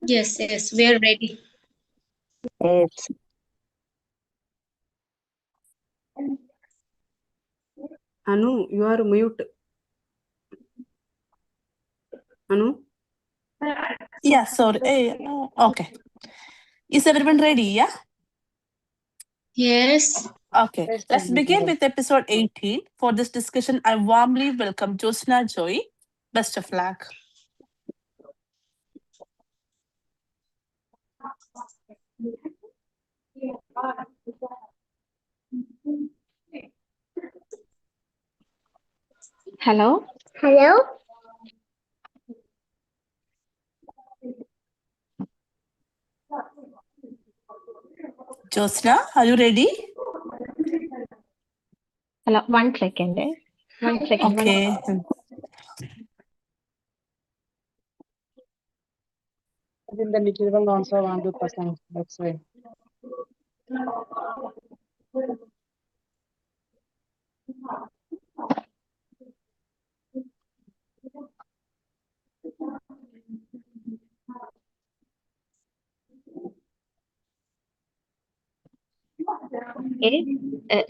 Yes, we are ready. Yes. Anu, you are mute. Anu? Yeah, sorry. Okay. Is everyone ready? Yeah? Yes. Okay. Let's begin with episode 18. For this discussion, I warmly welcome Josna Joy. Best of luck. Hello. Josna, are you ready? Hello. 1 second. 1 second. Okay. I think the material also 100%. That's why. Okay.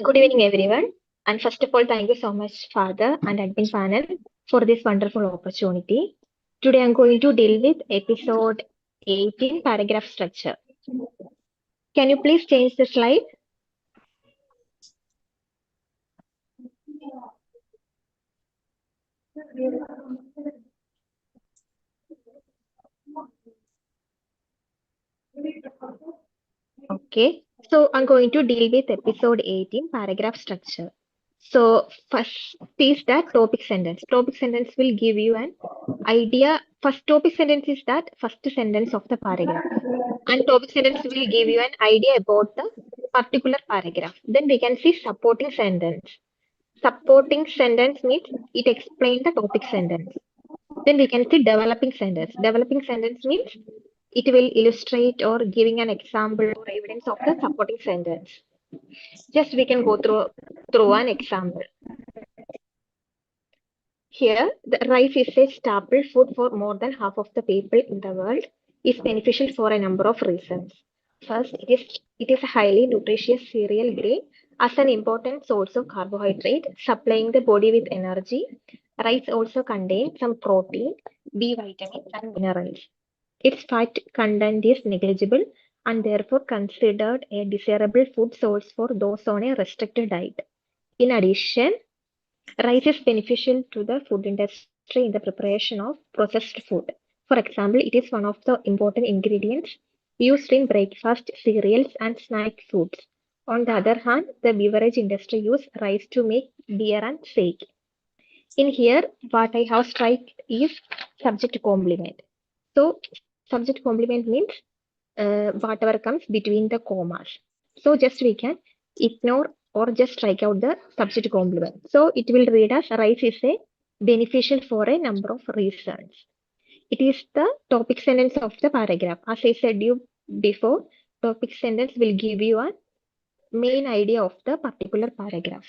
Good evening, everyone. And first of all, thank you so much, Father and admin panel, for this wonderful opportunity. Today, I'm going to deal with episode 18, paragraph structure. Can you please change the slide? Okay. So, I'm going to deal with episode 18, paragraph structure. So, first is that topic sentence. Topic sentence will give you an idea. First topic sentence is that first sentence of the paragraph. And topic sentence will give you an idea about the particular paragraph. Then we can see supporting sentence. Supporting sentence means it explains the topic sentence. Then we can see developing sentence. Developing sentence means it will illustrate or giving an example or evidence of the supporting sentence. Just we can go through an example. Here, the rice is a staple food for more than half of the people in the world. Is beneficial for a number of reasons. First, it is a highly nutritious cereal grain as an important source of carbohydrate, supplying the body with energy. Rice also contains some protein, B vitamins, and minerals. Its fat content is negligible and therefore considered a desirable food source for those on a restricted diet. In addition, rice is beneficial to the food industry in the preparation of processed food. For example, it is one of the important ingredients used in breakfast cereals and snack foods. On the other hand, the beverage industry uses rice to make beer and shake. In here, what I have strike is subject complement. So, subject complement means whatever comes between the commas. So, just we can ignore or just strike out the subject complement. So, it will read as rice is a beneficial for a number of reasons. It is the topic sentence of the paragraph. As I said you before, topic sentence will give you a main idea of the particular paragraph.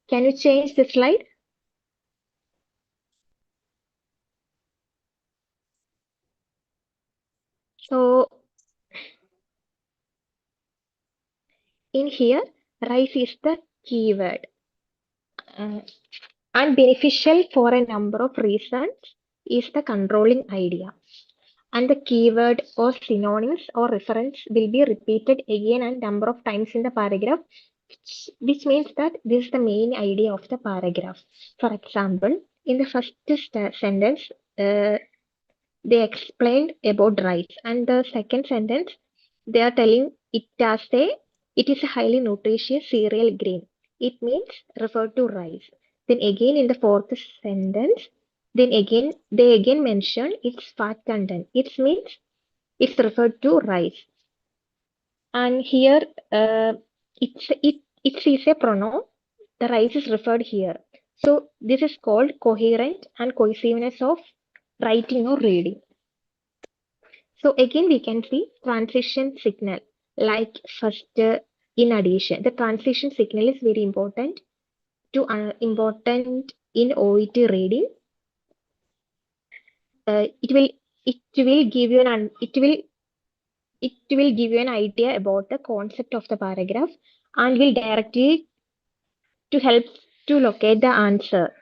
Can you change the slide? So, in here, rice is the keyword. And beneficial for a number of reasons is the controlling idea. And the keyword or synonyms or reference will be repeated again and number of times in the paragraph, which means that this is the main idea of the paragraph. For example, in the first sentence, they explained about rice, and the second sentence, they are telling it is a highly nutritious cereal grain. It means refer to rice. Then again in the fourth sentence, they again mention its fat content. It means it's referred to rice. And here it is a pronoun. The rice is referred here. So this is called coherent and cohesiveness of writing or reading. So again, we can see transition signal like first in addition. The transition signal is very important important in OET reading. It will it will give you an idea about the concept of the paragraph and will direct you to help to locate the answer.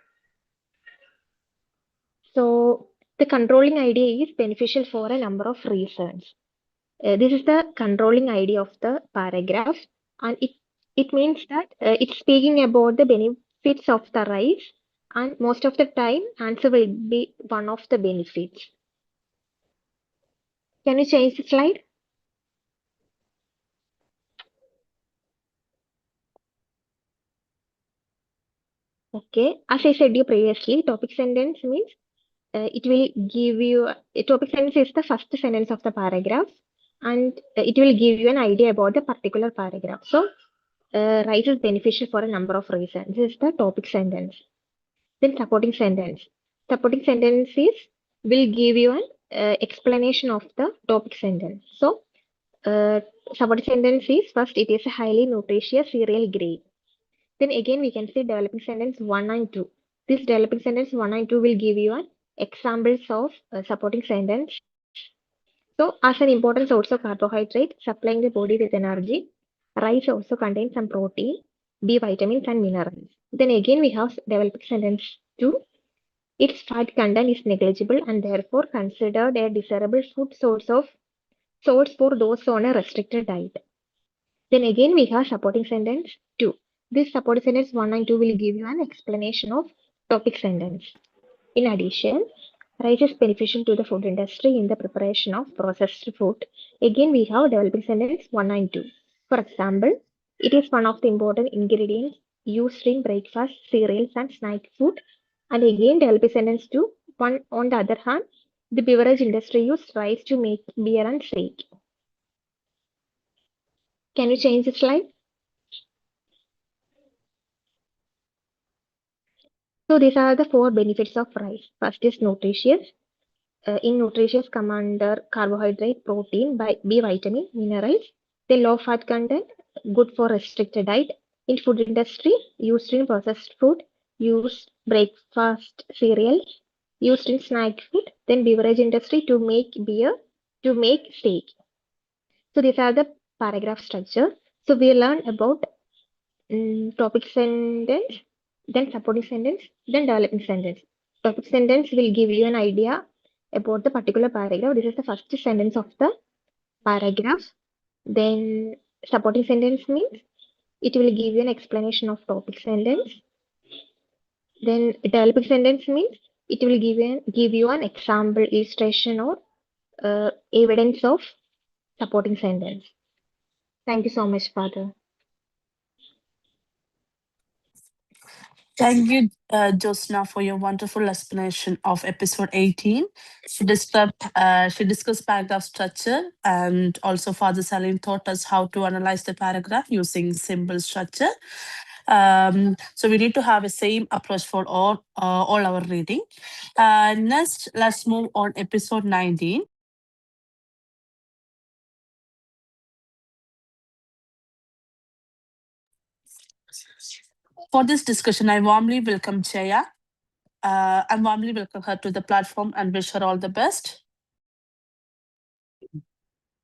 So the controlling idea is beneficial for a number of reasons. This is the controlling idea of the paragraph, and it means that it's speaking about the benefits of the rice, and most of the time answer will be one of the benefits. Can you change the slide? Okay, as I said you previously, topic sentence means it will give you a topic sentence is the first sentence of the paragraph, and it will give you an idea about the particular paragraph. So rice is beneficial for a number of reasons. This is the topic sentence. Then supporting sentence. Supporting sentences will give you an explanation of the topic sentence. So supporting sentence is first it is a highly nutritious cereal grain. Then again we can say developing sentence 1 and 2. This developing sentence 1 and 2 will give you an examples of supporting sentence. So as an important source of carbohydrate supplying the body with energy, rice also contains some protein, B vitamins and minerals. Then again we have developing sentence 2. Its fat content is negligible and therefore considered a desirable food source for those on a restricted diet. Then again we have supporting sentence 2. This supporting sentence 1 and 2 will give you an explanation of topic sentence. In addition, rice is beneficial to the food industry in the preparation of processed food. Again we have developing sentence 1 and 2. For example, it is one of the important ingredients used in breakfast, cereals and snack food. And again developing sentence 2. One, on the other hand, the beverage industry used rice to make beer and shake. Can you change the slide? So these are the 4 benefits of rice. First is nutritious. In nutritious come under carbohydrate, protein, B vitamin, minerals. Then low fat content, good for restricted diet. In food industry, used in processed food, used breakfast cereals, used in snack food. Then beverage industry to make beer, to make steak. So these are the paragraph structure. So we learn about topic sentence, then supporting sentence, then developing sentence. Topic sentence will give you an idea about the particular paragraph. This is the first sentence of the paragraph. Then supporting sentence means it will give you an explanation of topic sentence. Then developing sentence means it will give you an example, illustration or evidence of supporting sentence. Thank you so much, Father. Thank you, Josna, for your wonderful explanation of episode 18. She discussed paragraph structure, and also Father Salim taught us how to analyze the paragraph using symbol structure. So we need to have the same approach for all our reading. Next, let's move on episode 19. For this discussion, I warmly welcome Jaya. I warmly welcome her to the platform and wish her all the best.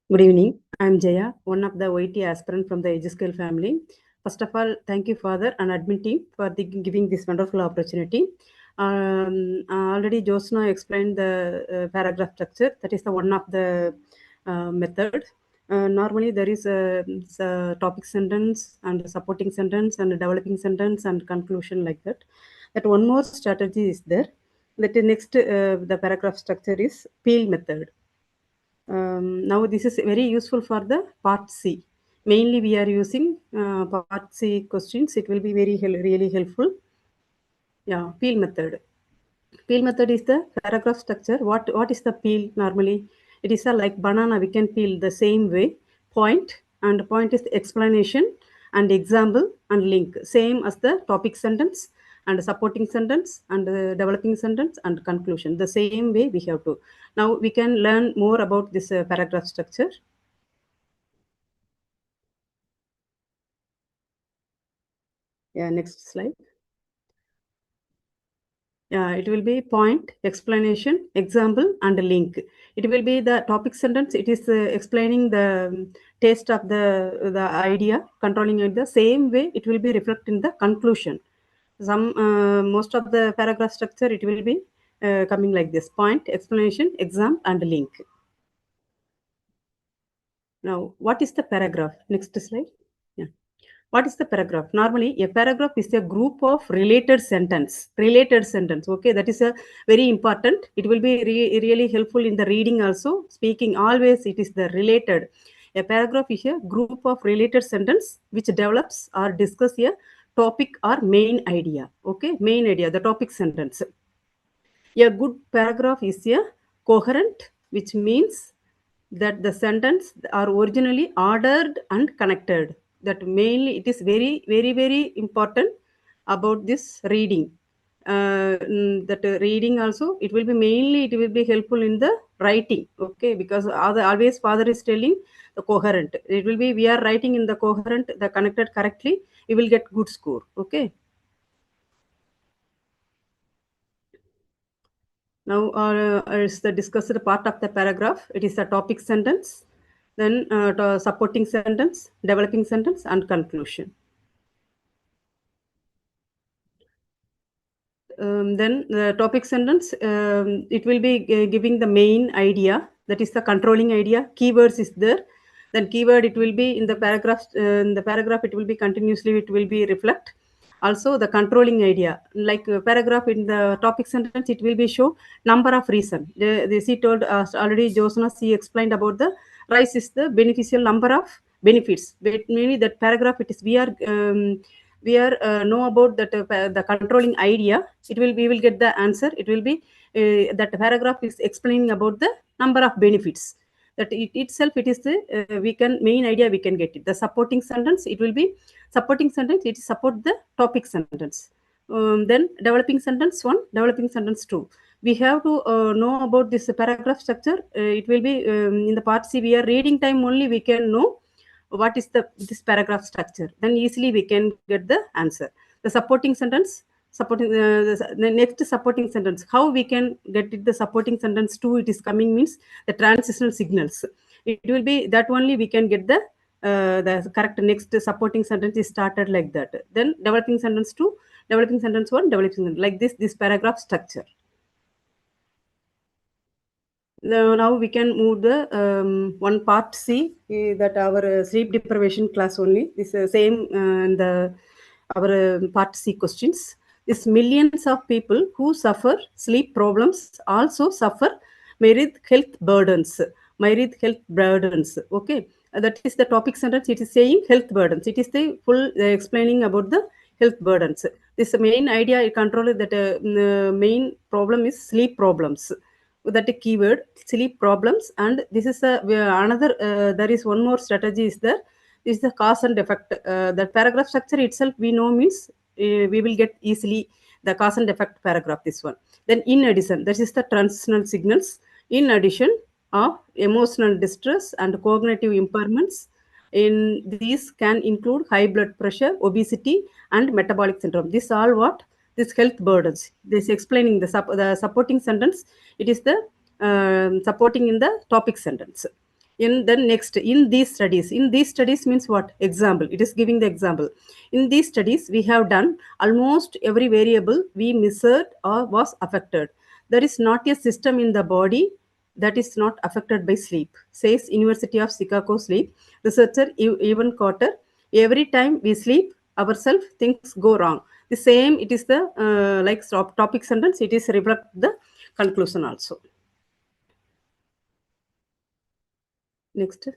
Good evening. I'm Jaya, one of the OET aspirant from the EduSkills family. First of all, thank you, Father and admin team, for giving this wonderful opportunity. Already Josna explained the paragraph structure. That is the one of the method. Normally there is a topic sentence and a supporting sentence and a developing sentence and conclusion like that. That one more strategy is there. That next the paragraph structure is peel method. Now this is very useful for the part C. Mainly we are using part C questions. It will be really helpful. Yeah, peel method. Peel method is the paragraph structure. What is the peel normally? It is like banana. We can peel the same way. Point is the explanation and example and link. Same as the topic sentence and supporting sentence and developing sentence and conclusion. The same way we have to. Now we can learn more about this paragraph structure. Yeah, next slide. It will be point, explanation, example, and link. It will be the topic sentence. It is explaining the taste of the idea, controlling it the same way. It will be reflected in the conclusion. Most of the paragraph structure, it will be coming like this: point, explanation, exam, and link. Now, what is the paragraph? Next slide. Yeah. What is the paragraph? Normally, a paragraph is a group of related sentence. Related sentence. Okay, that is a very important. It will be really helpful in the reading also. Speaking, always it is the related. A paragraph is a group of related sentence which develops or discuss a topic or main idea. Okay, main idea, the topic sentence. A good paragraph is a coherent, which means that the sentence are originally ordered and connected. That mainly it is very important about this reading. That reading also, it will be mainly, it will be helpful in the writing. Okay, because always father is telling the coherent. It will be, we are writing in the coherent, the connected correctly, we will get good score. Okay. Now, is the discussed part of the paragraph. It is a topic sentence, then supporting sentence, developing sentence, and conclusion. Then the topic sentence, it will be giving the main idea, that is the controlling idea. Keywords is there. Then keyword, it will be in the paragraph. In the paragraph, it will be continuously, it will be reflect. Also the controlling idea, like paragraph in the topic sentence, it will be show number of reason. She told us already, Josna, she explained about the rise is the beneficial number of benefits. But maybe that paragraph, it is, we are know about that the controlling idea. It will, we will get the answer. It will be that paragraph is explaining about the number of benefits. That it itself, it is the we can, main idea we can get it. The supporting sentence, it will be supporting sentence, it support the topic sentence. Then developing sentence 1, developing sentence 2. We have to know about this paragraph structure. It will be in the part C, we are reading time only, we can know what is this paragraph structure. Then easily we can get the answer. The supporting sentence, supporting the next supporting sentence, how we can get it, the supporting sentence 2, it is coming means the transitional signals. It will be that only we can get the correct next supporting sentence is started like that. Then developing sentence 2, developing sentence 1, developing sentence, like this paragraph structure. Now we can move the one part C, that our sleep deprivation class only. This same in the our part C questions. This millions of people who suffer sleep problems also suffer myriad health burdens. Myriad health burdens. Okay, that is the topic sentence. It is saying health burdens. It is the full explaining about the health burdens. This main idea, control that main problem is sleep problems. That a keyword, sleep problems. And this is another there is one more strategy is there. This is the cause and effect. The paragraph structure itself we know means we will get easily the cause and effect paragraph, this one. Then in addition, this is the transitional signals. In addition of emotional distress and cognitive impairments, in these can include high blood pressure, obesity, and metabolic syndrome. This all what, this health burdens. This explaining the supporting sentence. It is the supporting in the topic sentence. In the next, in these studies means what? Example. It is giving the example. In these studies, we have done almost every variable we measured or was affected. There is not a system in the body that is not affected by sleep, says University of Chicago sleep researcher Evan Cotter. Every time we sleep, ourselves things go wrong. The same, it is the like topic sentence, it is reflect the conclusion also. Next.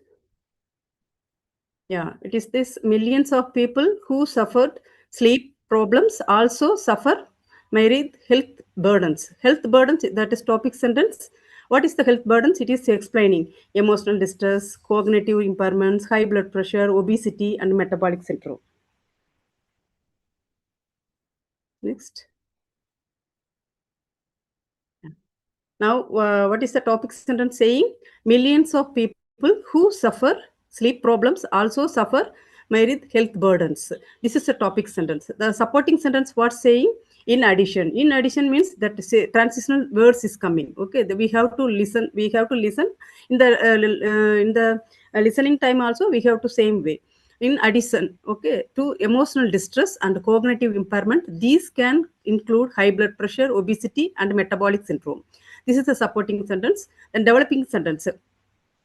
Yeah, it is this millions of people who suffered sleep problems also suffer myriad health burdens. Health burdens, that is topic sentence. What is the health burdens? It is explaining emotional distress, cognitive impairments, high blood pressure, obesity, and metabolic syndrome. Next. Now, what is the topic sentence saying? Millions of people who suffer sleep problems also suffer myriad health burdens. This is a topic sentence. The supporting sentence, what's saying? In addition means that say transitional words is coming. Okay, we have to listen. We have to listen in the listening time also. We have to same way. In addition, okay, to emotional distress and cognitive impairment, these can include high blood pressure, obesity, and metabolic syndrome. This is the supporting sentence. And developing sentence,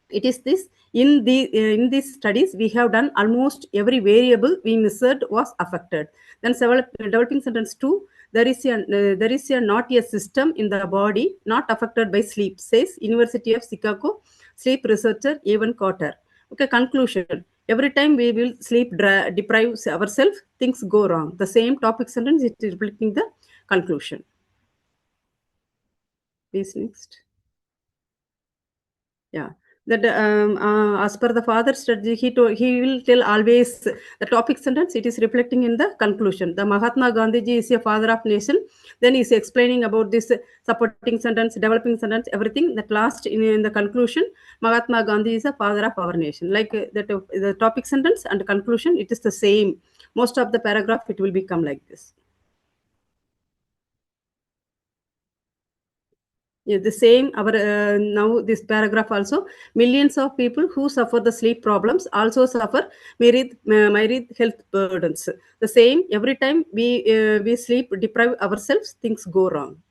it is this: in these studies we have done almost every variable we measured was affected. Then several developing sentence 2, there is a not a system in the body not affected by sleep, says University of Chicago sleep researcher Evan Cotter. Okay, conclusion: every time we will sleep deprive ourselves, things go wrong. The same topic sentence, it is reflecting the conclusion. Please next. Yeah, that as per the father strategy, he will tell always the topic sentence. It is reflecting in the conclusion. The Mahatma Gandhi is a father of nation. Then he is explaining about this supporting sentence, developing sentence, everything. That last in the conclusion, Mahatma Gandhi is a father of our nation. Like that, the topic sentence and conclusion, it is the same. Most of the paragraph it will become like this. Yeah, the same. Our now this paragraph also, millions of people who suffer the sleep problems also suffer myriad health burdens. The same, every time we sleep deprive ourselves, things go wrong.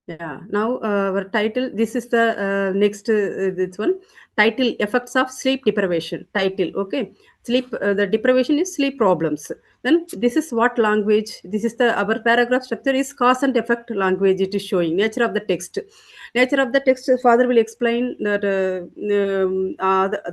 Yeah. Now our title. This is the next this one title: effects of sleep deprivation. Title. Okay. Sleep. The deprivation is sleep problems. Then this is what language. This is the our paragraph structure is cause and effect language. It is showing nature of the text. Nature of the text. Father will explain that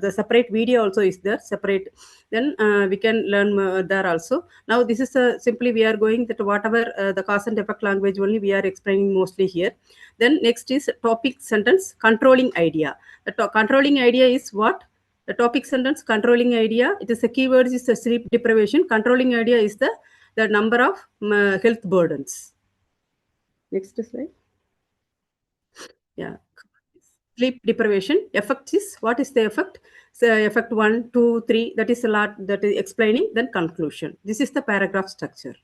the separate video also is there. Separate. Then we can learn there also. Now this is simply we are going that whatever the cause and effect language only we are explaining mostly here. Then next is topic sentence controlling idea. The controlling idea is what? The topic sentence controlling idea. It is the keyword is the sleep deprivation. Controlling idea is the number of health burdens. Next slide. Yeah. Sleep deprivation effect is what is the effect? So effect 1, 2, 3. That is a lot that is explaining. Then conclusion. This is the paragraph structure.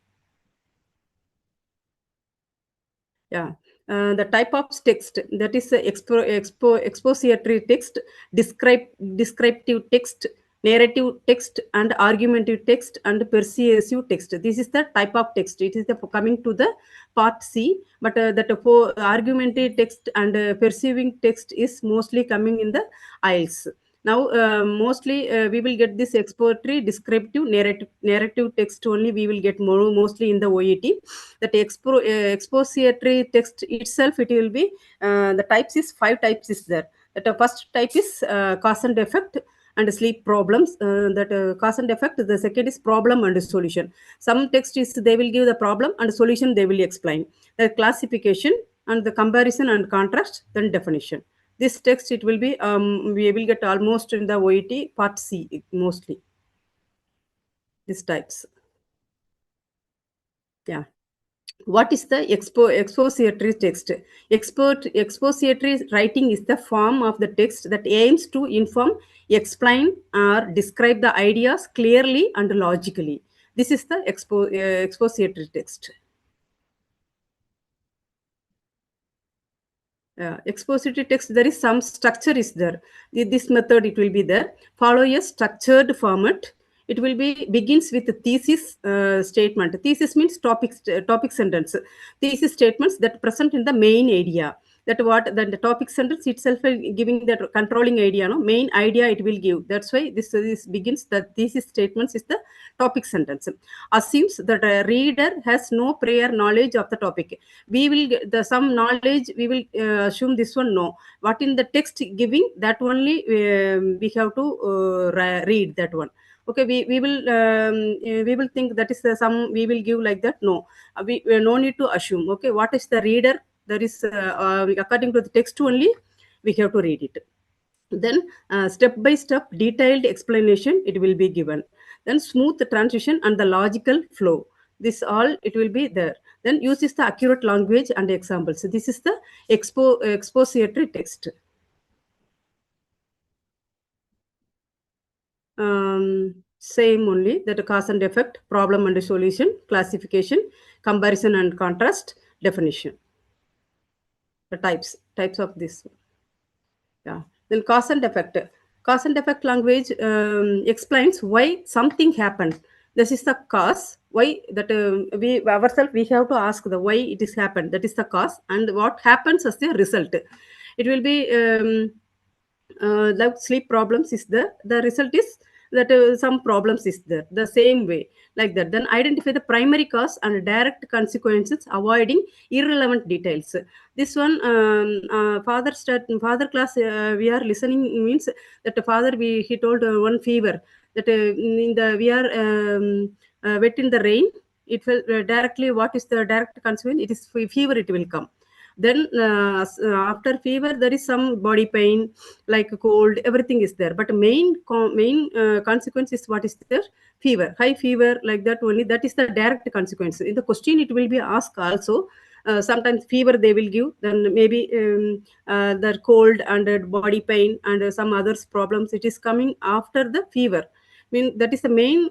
Yeah. The type of text, that is expository text, descriptive text, narrative text, and argumentative text, and persuasive text. This is the type of text. It is the coming to the part C, but that for argumentative text and perceiving text is mostly coming in the IELTS. Now, mostly we will get this expository, descriptive, narrative text only we will get mostly in the OET. That expository text itself, it will be the types is 5 types is there. That the first type is cause and effect and sleep problems. That cause and effect. The second is problem and solution. Some text is they will give the problem and solution they will explain. The classification and the comparison and contrast, then definition. This text it will be we will get almost in the OET part C mostly. These types. Yeah. What is the expository text? Expository writing is the form of the text that aims to inform, explain, or describe the ideas clearly and logically. This is the expository text. Expository text, there is some structure is there. This method it will be there. Follow a structured format. It will be begins with the thesis statement. Thesis means topic sentence. Thesis statements that present in the main area. That what then the topic sentence itself will giving that controlling idea. No main idea it will give. That's why this begins the thesis statements is the topic sentence. Assumes that a reader has no prior knowledge of the topic. We will get the some knowledge. We will assume this one no. What in the text giving that only we have to read that one. Okay, we will think that is some we will give like that. No, we no need to assume. Okay, what is the reader? There is according to the text only we have to read it. Then step by step detailed explanation it will be given. Then smooth transition and the logical flow. This all it will be there. Then uses the accurate language and examples. So this is the expository text. Same only, that cause and effect, problem and solution, classification, comparison and contrast, definition. The types of this. Yeah. Then cause and effect. Cause and effect language explains why something happened. This is the cause. Why that we ourselves we have to ask the why it is happened. That is the cause, and what happens as the result. It will be like sleep problems is there. The result is that some problems is there. The same way like that. Then identify the primary cause and direct consequences, avoiding irrelevant details. This one father class we are listening means that the father he told one fever that in the we are wet in the rain. It will directly what is the direct consequence? It is fever. It will come. Then after fever there is some body pain like cold, everything is there, but main consequence is what is there? Fever, high fever, like that only. That is the direct consequence. In the question it will be asked also. Sometimes fever they will give, then maybe the cold and body pain and some others problems, it is coming after the fever. Mean that is the main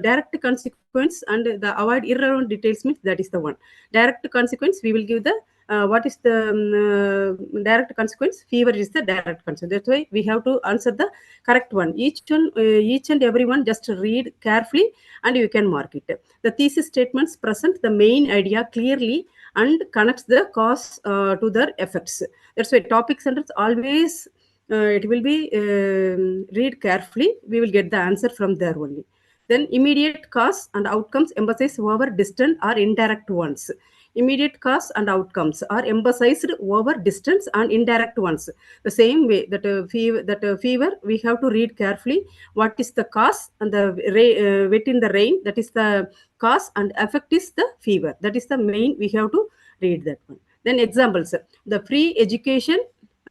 direct consequence, and the avoid irrelevant details means that is the one direct consequence. We will give the what is the direct consequence? Fever is the direct consequence. That's why we have to answer the correct one. Each and every one just read carefully and you can mark it. The thesis statements present the main idea clearly and connects the cause to their effects. That's why topic sentence always it will be read carefully. We will get the answer from there only. Then immediate cause and outcomes emphasize over distant or indirect ones. Immediate cause and outcomes are emphasized over distance and indirect ones. The same way that fever we have to read carefully. What is the cause? And the wet in the rain, that is the cause, and effect is the fever. That is the main. We have to read that one. Then examples. The free education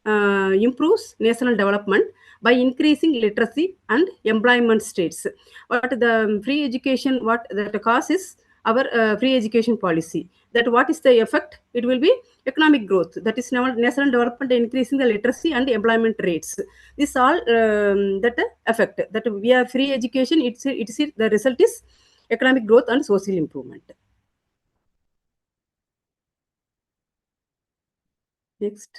improves national development by increasing literacy and employment states. What the free education, what the cause is? Our free education policy. That what is the effect? It will be economic growth. That is now national development, increasing the literacy and employment rates. This all that effect. That we are free education. It's the result is economic growth and social improvement. Next.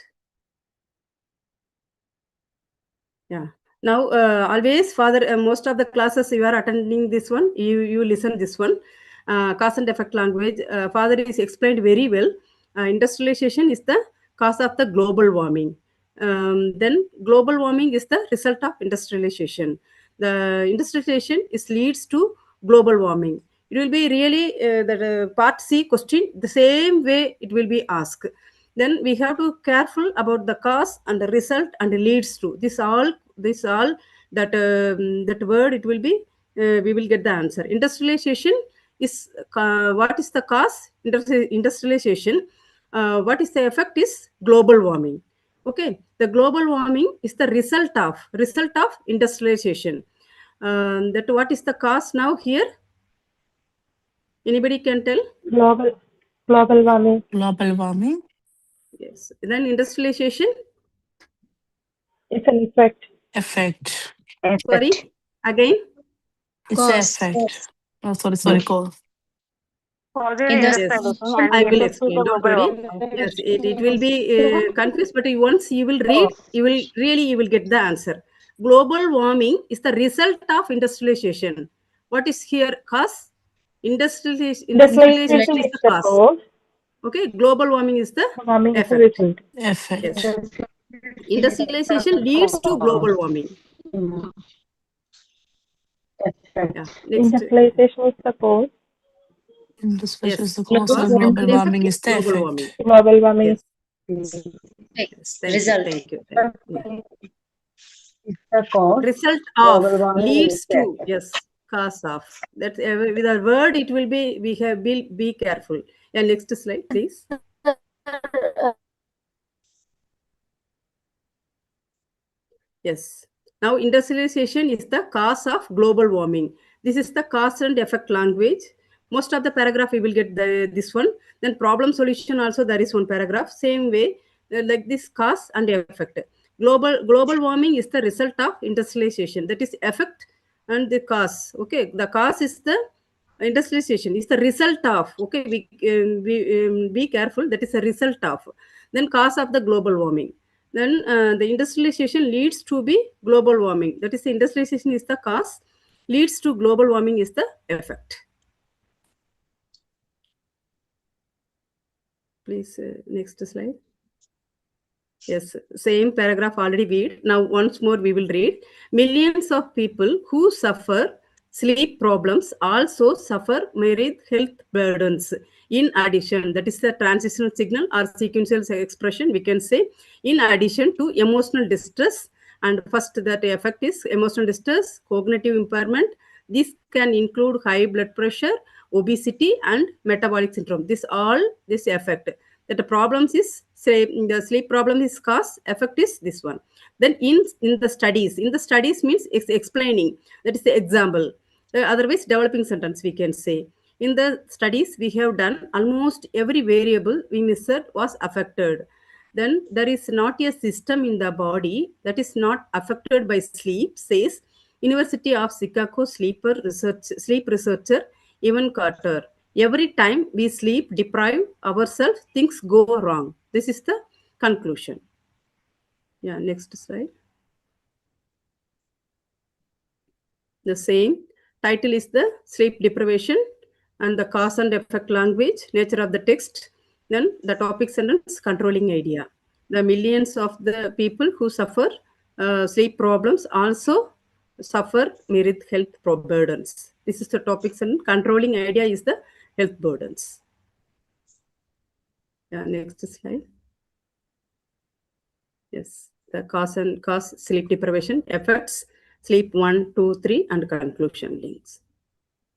Yeah. Now, always, father, most of the classes you are attending this one, you listen this one. Cause and effect language. Father is explained very well. Industrialization is the cause of the global warming. Then global warming is the result of industrialization. The industrialization is leads to global warming. It will be really the part C question. The same way it will be asked. Then we have to careful about the cause and the result and leads to this all that that word it will be we will get the answer. Industrialization is what is the cause? Industrialization. What is the effect is global warming. Okay, the global warming is the result of industrialization. That what is the cause now here? Anybody can tell? Global warming. Global warming. Yes. Then industrialization. It's an effect. Effect. Sorry, again. It's an effect. Oh, sorry. Go. Yes, I will explain. Don't worry. Yes, it will be confused, but once you will read, you will get the answer. Global warming is the result of industrialization. What is here cause? Industrialization is the cause. Okay, global warming is the effect. Effect. Yes. Industrialization leads to global warming. Yeah. Next. Industrialization is the cause. Industrialization is the Yes. cause, and global warming is the global effect. warming. Global warming Yes. is Result. Thank you. the cause. Result of leads to, yes, cause of. That with a word it will be, we have be careful. Yeah, next slide, please. Yes. Now industrialization is the cause of global warming. This is the cause and effect language. Most of the paragraph we will get this one. Then problem solution also there is one paragraph. Same way like this cause and effect. Global warming is the result of industrialization. That is effect and the cause. Okay, the cause is the industrialization is the result of. Okay, be careful. That is a result of. Then cause of the global warming. Then the industrialization leads to be global warming. That is the industrialization is the cause, leads to global warming is the effect. Please, next slide. Yes, same paragraph already read. Now once more we will read. Millions of people who suffer sleep problems also suffer myriad health burdens. In addition, that is the transitional signal or sequential expression we can say. In addition to emotional distress, and first that effect is emotional distress, cognitive impairment. This can include high blood pressure, obesity, and metabolic syndrome. This effect that the problems is say the sleep problem is cause, effect is this one. Then in the studies means it's explaining, that is the example. Otherwise developing sentence we can say. In the studies we have done, almost every variable we measured was affected. Then there is not a system in the body that is not affected by sleep, says University of Chicago sleep researcher Evan Carter. Every time we sleep deprive ourselves, things go wrong. This is the conclusion. Yeah, next slide. The same title is the sleep deprivation and the cause and effect language, nature of the text. Then the topic sentence, controlling idea. The millions of the people who suffer sleep problems also suffer myriad health burdens. This is the topic sentence. Controlling idea is the health burdens. Yeah, next slide. Yes, the cause sleep deprivation, effects, sleep 1, 2, 3, and conclusion links.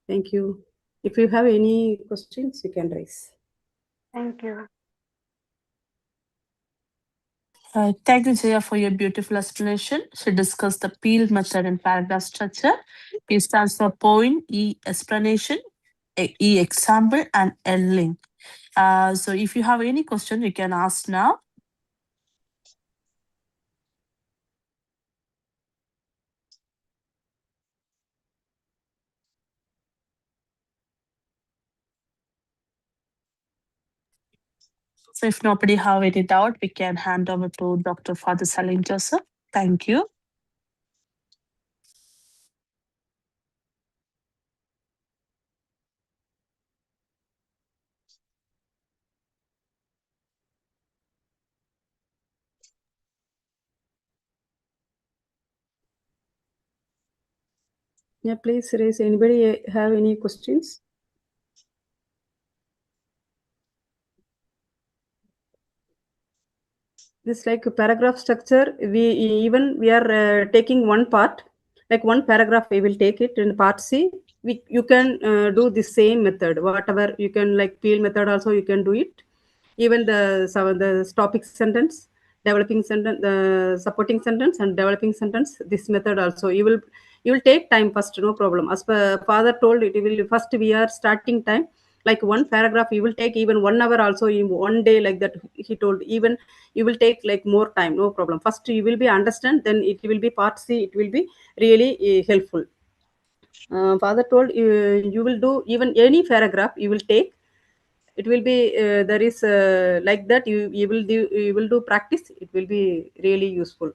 Thank you. If you have any questions, you can raise. Thank you. Thank you, Jaya, for your beautiful explanation. She discussed the PEEL method and paragraph structure. P stands for point, E explanation, E example, and L link. So if you have any question, you can ask now. So if nobody have any doubt, we can hand over to Dr. Father Salim Joseph. Thank you. Yeah, please raise. Anybody have any questions? This like a paragraph structure. We are taking one part, like one paragraph. We will take it in part C. You can do the same method. Whatever you can like PEEL method also you can do it. Even the topic sentence, developing sentence, the supporting sentence, and developing sentence. This method also you will take time first, no problem. As per father told, it will first we are starting time like one paragraph. You will take even 1 hour also in one day, like that he told. Even you will take like more time, no problem. First you will be understand, then it will be part C. It will be really helpful. Father told you will do even any paragraph you will take. It will be there is like that you will do practice. It will be really useful.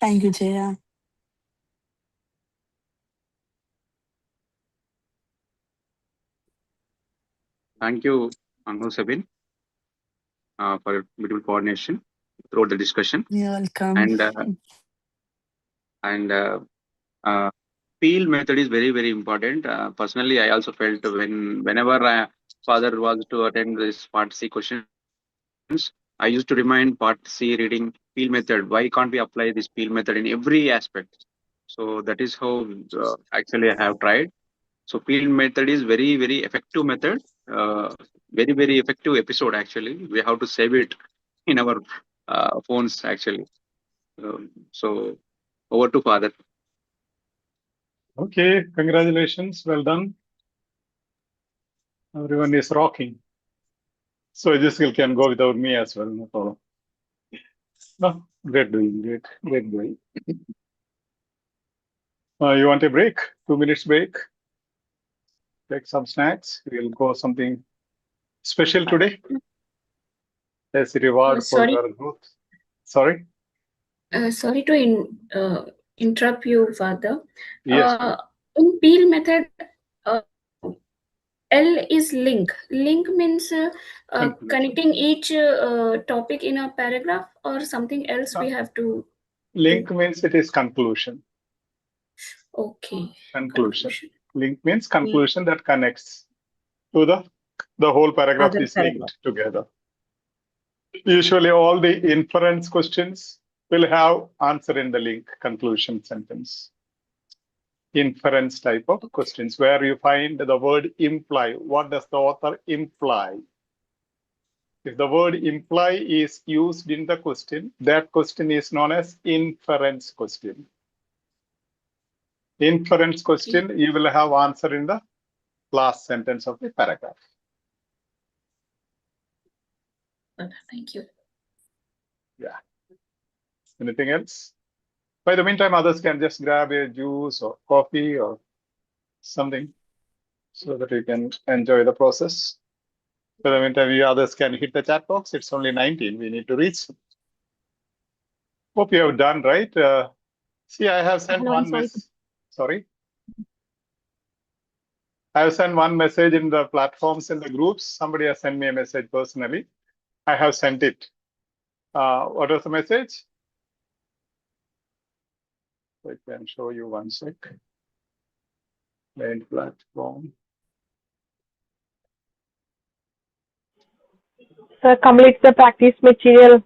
Thank you, Jaya. Thank you, Anil Sabin, for your beautiful coordination throughout the discussion. You're welcome. And PEEL method is very, very important. Personally, I also felt whenever father was to attend this part C questions, I used to remind part C reading PEEL method. Why can't we apply this PEEL method in every aspect? So that is how actually I have tried. So PEEL method is very, very effective method. Very, very effective episode actually. We have to save it in our phones actually. So over to father. Okay, congratulations. Well done. Everyone is rocking. So EduSkills can go without me as well, no problem. No, great doing, great doing. You want a break? 2 minutes break? Take some snacks. We'll go something special today. As a reward for your growth. Sorry? Sorry to interrupt you further. Yes. In Peel method, L is link. Link means connecting each topic in a paragraph or something else we have to. Link means it is conclusion. Okay. Conclusion. Link means conclusion that connects to the whole paragraph is linked together. Usually all the inference questions will have answer in the link conclusion sentence. Inference type of questions where you find the word imply. What does the author imply? If the word imply is used in the question, that question is known as inference question. Inference question, you will have answer in the last sentence of the paragraph. Thank you. Yeah. Anything else? By the meantime, others can just grab a juice or coffee or something so that you can enjoy the process. By the meantime, you others can hit the chat box. It's only 19. We need to reach. Hope you have done, right? See, I have sent one message. Sorry. I have sent one message in the platforms in the groups. Somebody has sent me a message personally. I have sent it. What was the message? I can show you one sec. Main platform. Sir, complete the practice material.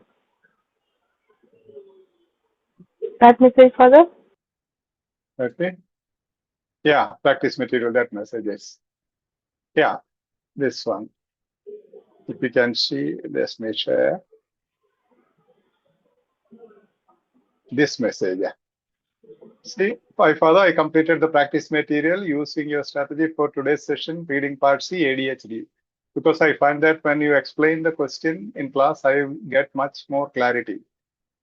That message further? Okay. Yeah, practice material, that message is. Yeah, this one. If you can see, let me share. This message. Yeah. See, by further, I completed the practice material using your strategy for today's session, reading part C, ADHD. Because I find that when you explain the question in class, I get much more clarity.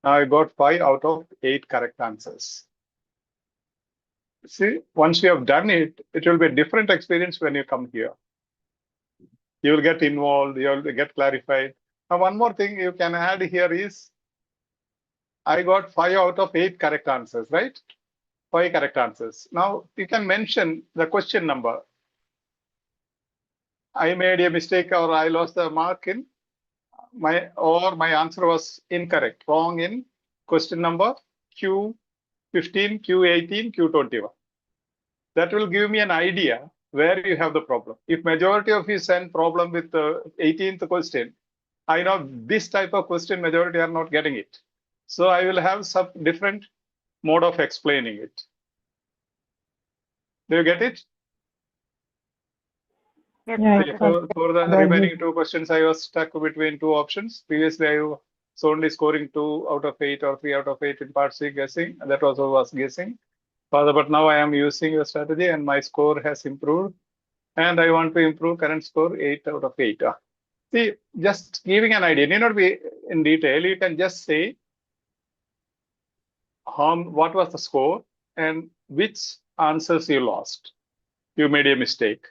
Now I got 5 out of 8 correct answers. See, once you have done it, it will be a different experience when you come here. You will get involved, you will get clarified. Now, one more thing you can add here is, I got 5 out of 8 correct answers, right? 5 correct answers. Now, you can mention the question number. I made a mistake or I lost the mark in my answer was incorrect, wrong in question number Q15, Q18, Q21. That will give me an idea where you have the problem. If majority of you send problem with the 18th question, I know this type of question majority are not getting it. So I will have some different mode of explaining it. Do you get it? Yeah, for the remaining 2 questions, I was stuck between 2 options. Previously, I was only scoring 2 out of 8 or 3 out of 8 in part C guessing. That also was guessing. But now I am using your strategy and my score has improved. And I want to improve current score 8 out of 8. See, just giving an idea, need not be in detail. You can just say what was the score and which answers you lost. You made a mistake.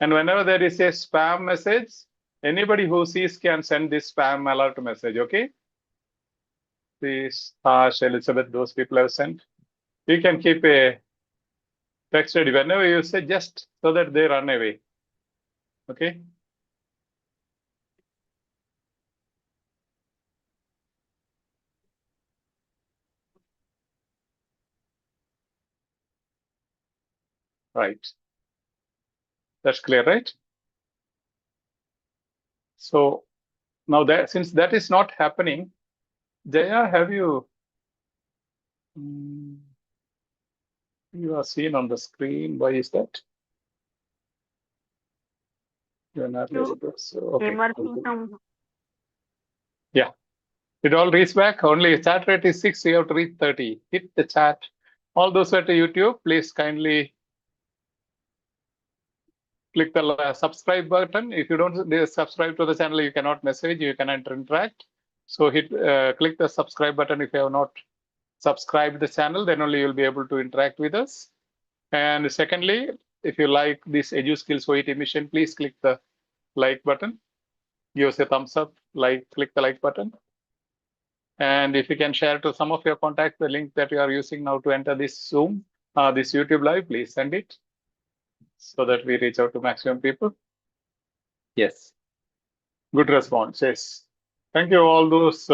And whenever there is a spam message, anybody who sees can send this spam alert message, okay? Please, Tash, Elizabeth, those people have sent. You can keep a text ready whenever you say, just so that they run away, okay? Right. That's clear, right? So now that since that is not happening, Jaya, have you you are seen on the screen? Why is that? You're not ready to. So, okay. Yeah. It all reads back. Only chat rate is 6. You have to read 30. Hit the chat. All those who are to YouTube, please kindly click the subscribe button. If you don't subscribe to the channel, you cannot message, you cannot interact. So click the subscribe button if you have not subscribed the channel, then only you'll be able to interact with us. And secondly, if you like this Edu Skills OET mission, please click the like button. Give us a thumbs up, click the like button. And if you can share to some of your contacts the link that you are using now to enter this Zoom, this YouTube live, please send it so that we reach out to maximum people. Yes. Good response. Yes. Thank you all those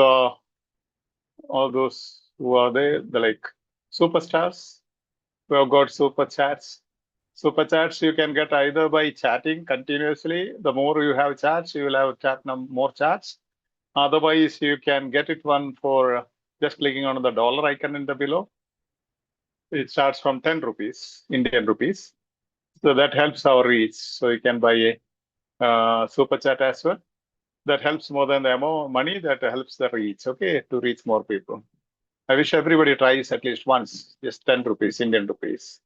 who are there, the like superstars who have got super chats. Super chats you can get either by chatting continuously. The more you have chats, you will have more chats. Otherwise, you can get it one for just clicking on the dollar icon in the below. It starts from 10 rupees, Indian rupees. So that helps our reach. So you can buy a super chat as well. That helps more than the amount of money, that helps the reach, okay, to reach more people. I wish everybody tries at least once, just 10 rupees, Indian rupees.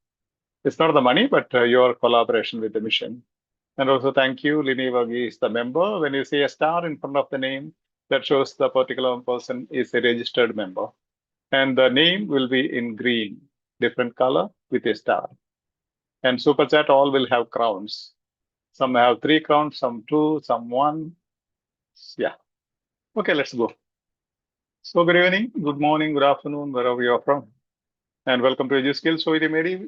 It's not the money, but your collaboration with the mission. And also thank you, Lini Wagi is the member. When you see a star in front of the name, that shows the particular person is a registered member. And the name will be in green, different color with a star. And Super Chat all will have crowns. Some have 3 crowns, some 2, some 1. Yeah. Okay, let's go. So good evening, good morning, good afternoon, wherever you are from. And welcome to EduSkills OET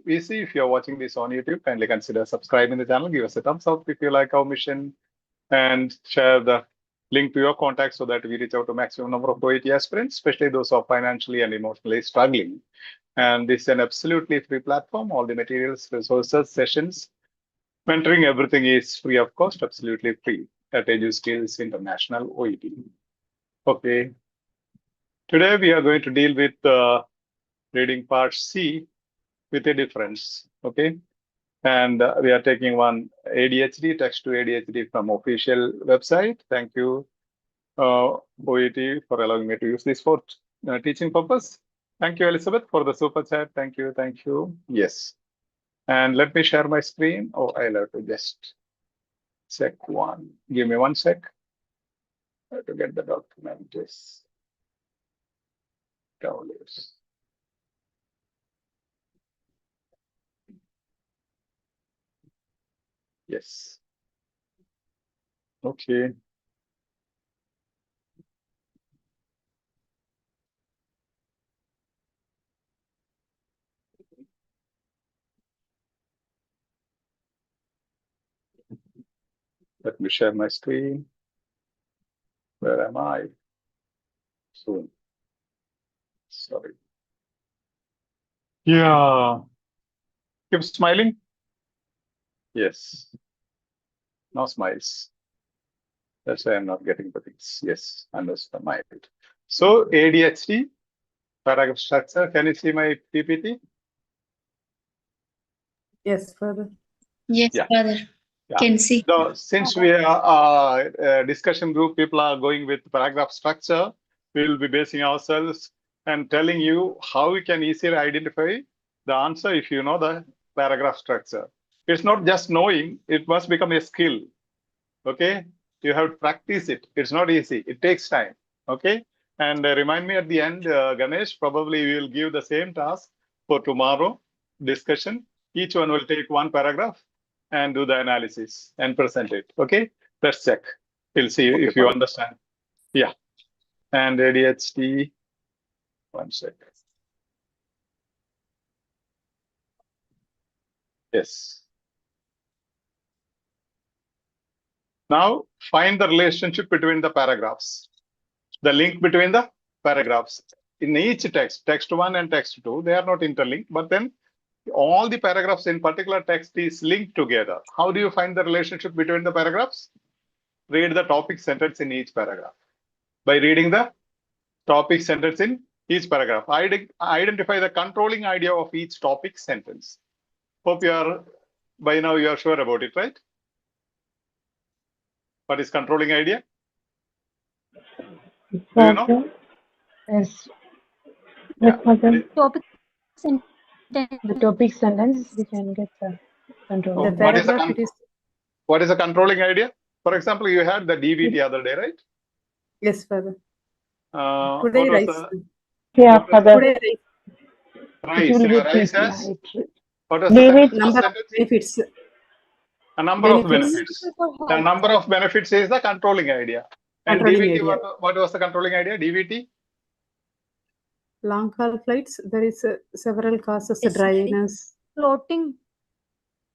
VC. If you are watching this on YouTube, kindly consider subscribing the channel. Give us a thumbs up if you like our mission, and share the link to your contacts so that we reach out to maximum number of OET aspirants, especially those who are financially and emotionally struggling. And this is an absolutely free platform. All the materials, resources, sessions, mentoring, everything is free of cost, absolutely free at EduSkills International OET. Okay. Today we are going to deal with reading part C with a difference. Okay. And we are taking one ADHD, text to ADHD from official website. Thank you, OET, for allowing me to use this for teaching purpose. Thank you, Elizabeth, for the super chat. Thank you. Thank you. Yes. And let me share my screen. Oh, I'll have to just check one. Give me 1 sec. I have to get the document. Yes. Downloads. Yes. Okay. Let me share my screen. Where am I? Soon. Sorry. Yeah. Keep smiling. Yes. No smiles. That's why I'm not getting the things. Yes, understand my mind. So ADHD, paragraph structure. Can you see my PPT? Yes, further. Yes, Yeah. Father. Yeah. Can see. So since we are a discussion group, people are going with paragraph structure. We will be basing ourselves and telling you how we can easily identify the answer if you know the paragraph structure. It's not just knowing, it must become a skill. Okay, you have to practice it. It's not easy. It takes time. Okay, and remind me at the end, Ganesh, probably we will give the same task for tomorrow discussion. Each one will take 1 paragraph and do the analysis and present it. Okay, let's check. We'll see okay, if you understand. Yeah, and ADHD. 1 second. Yes. Now find the relationship between the paragraphs. The link between the paragraphs. In each text, text 1 and text 2, they are not interlinked, but then all the paragraphs in particular text is linked together. How do you find the relationship between the paragraphs? Read the topic sentence in each paragraph. By reading the topic sentence in each paragraph, identify the controlling idea of each topic sentence. Hope you are, by now you are sure about it, right? What is controlling idea? Do you know? Yes. Yeah. Topic sentence. The topic sentence, we can get the control. Oh, what is the What is the controlling idea? For example, you had the DVT other day, right? Yes, Father. What Today, was rice. Yeah, what was Father. Today, rice? It will be Rice tricky. as what was the David, sentence? number of Sentence? benefits. A number of Benefits. benefits. The number of benefits is the controlling idea. And Controlling DVT, idea. what was the controlling idea? DVT? Long haul flights, there is several causes, Stationary. dryness, Floating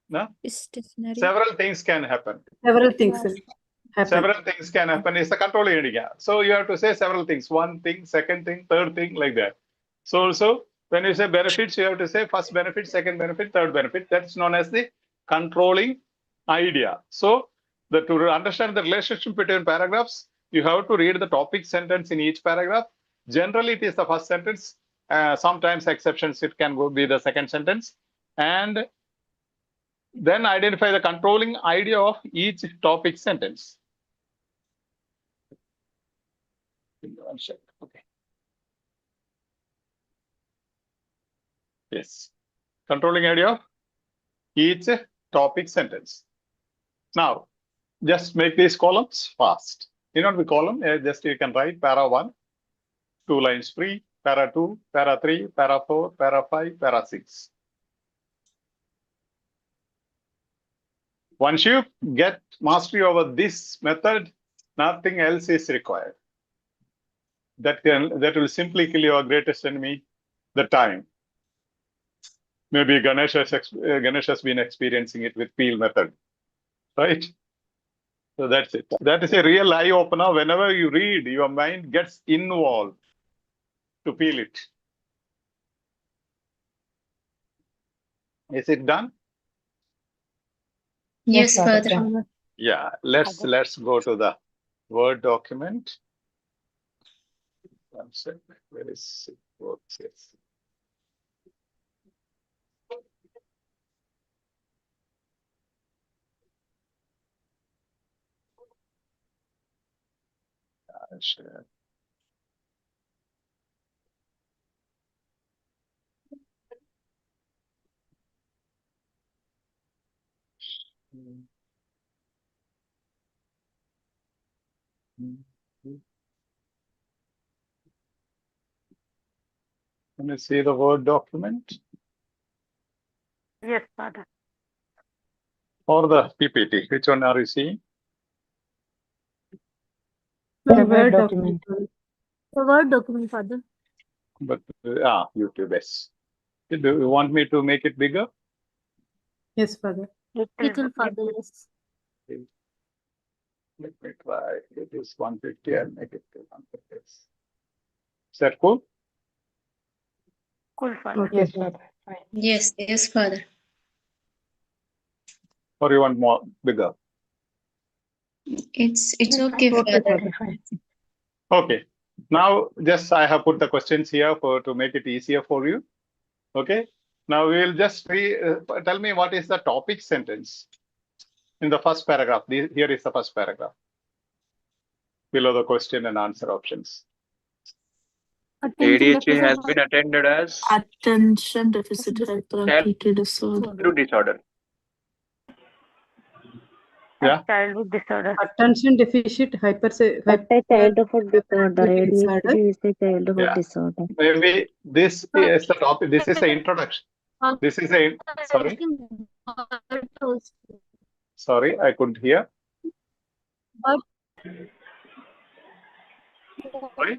No? is stationary. Several things can happen. several things happen. Several things can happen is the controlling idea. So you have to say several things. One thing, second thing, third thing, like that. So also, when you say benefits, you have to say first benefit, second benefit, third benefit. That's known as the controlling idea. So to understand the relationship between paragraphs, you have to read the topic sentence in each paragraph. Generally, it is the first sentence. Sometimes exceptions, it can be the second sentence. And then identify the controlling idea of each topic sentence. Okay. Yes. Controlling idea of each topic sentence. Now, just make these columns fast. You know the column, just you can write para 1, 2 lines free, para 2, para 3, para 4, para 5, para 6. Once you get mastery over this method, nothing else is required. That will simply kill your greatest enemy, the time. Maybe Ganesh has been experiencing it with peel method, right? So that's it. That is a real eye opener. Whenever you read, your mind gets involved to peel it. Is it done? Yes, Father. Yeah. Let's go to the Word document. One second. Where is it? Yes. Share. Can you see the Word document? Yes, Father. Or the PPT? Which one are you seeing? The Word document. The Word document, Father. But YouTube is. Do you want me to make it bigger? Yes, Father. Little Father, yes. Let me try. It is 150. I'll make it to 150. Is that cool? Cool, Father. Okay. Yes, Father. Fine. Yes, Father. Or you want more bigger? It's okay, Okay, Father. Father. Fine. Okay. Now, just I have put the questions here to make it easier for you. Okay. Now we will just tell me what is the topic sentence in the first paragraph. Here is the first paragraph. Below the question and answer options. ADHD has been attended as Attention deficit hyperactivity disorder. disorder. Yeah. Childhood disorder. Attention deficit Childhood disorder. ADHD is a childhood Yeah. disorder. Maybe this is the topic. This is the introduction. This is a sorry, I couldn't hear. Sorry?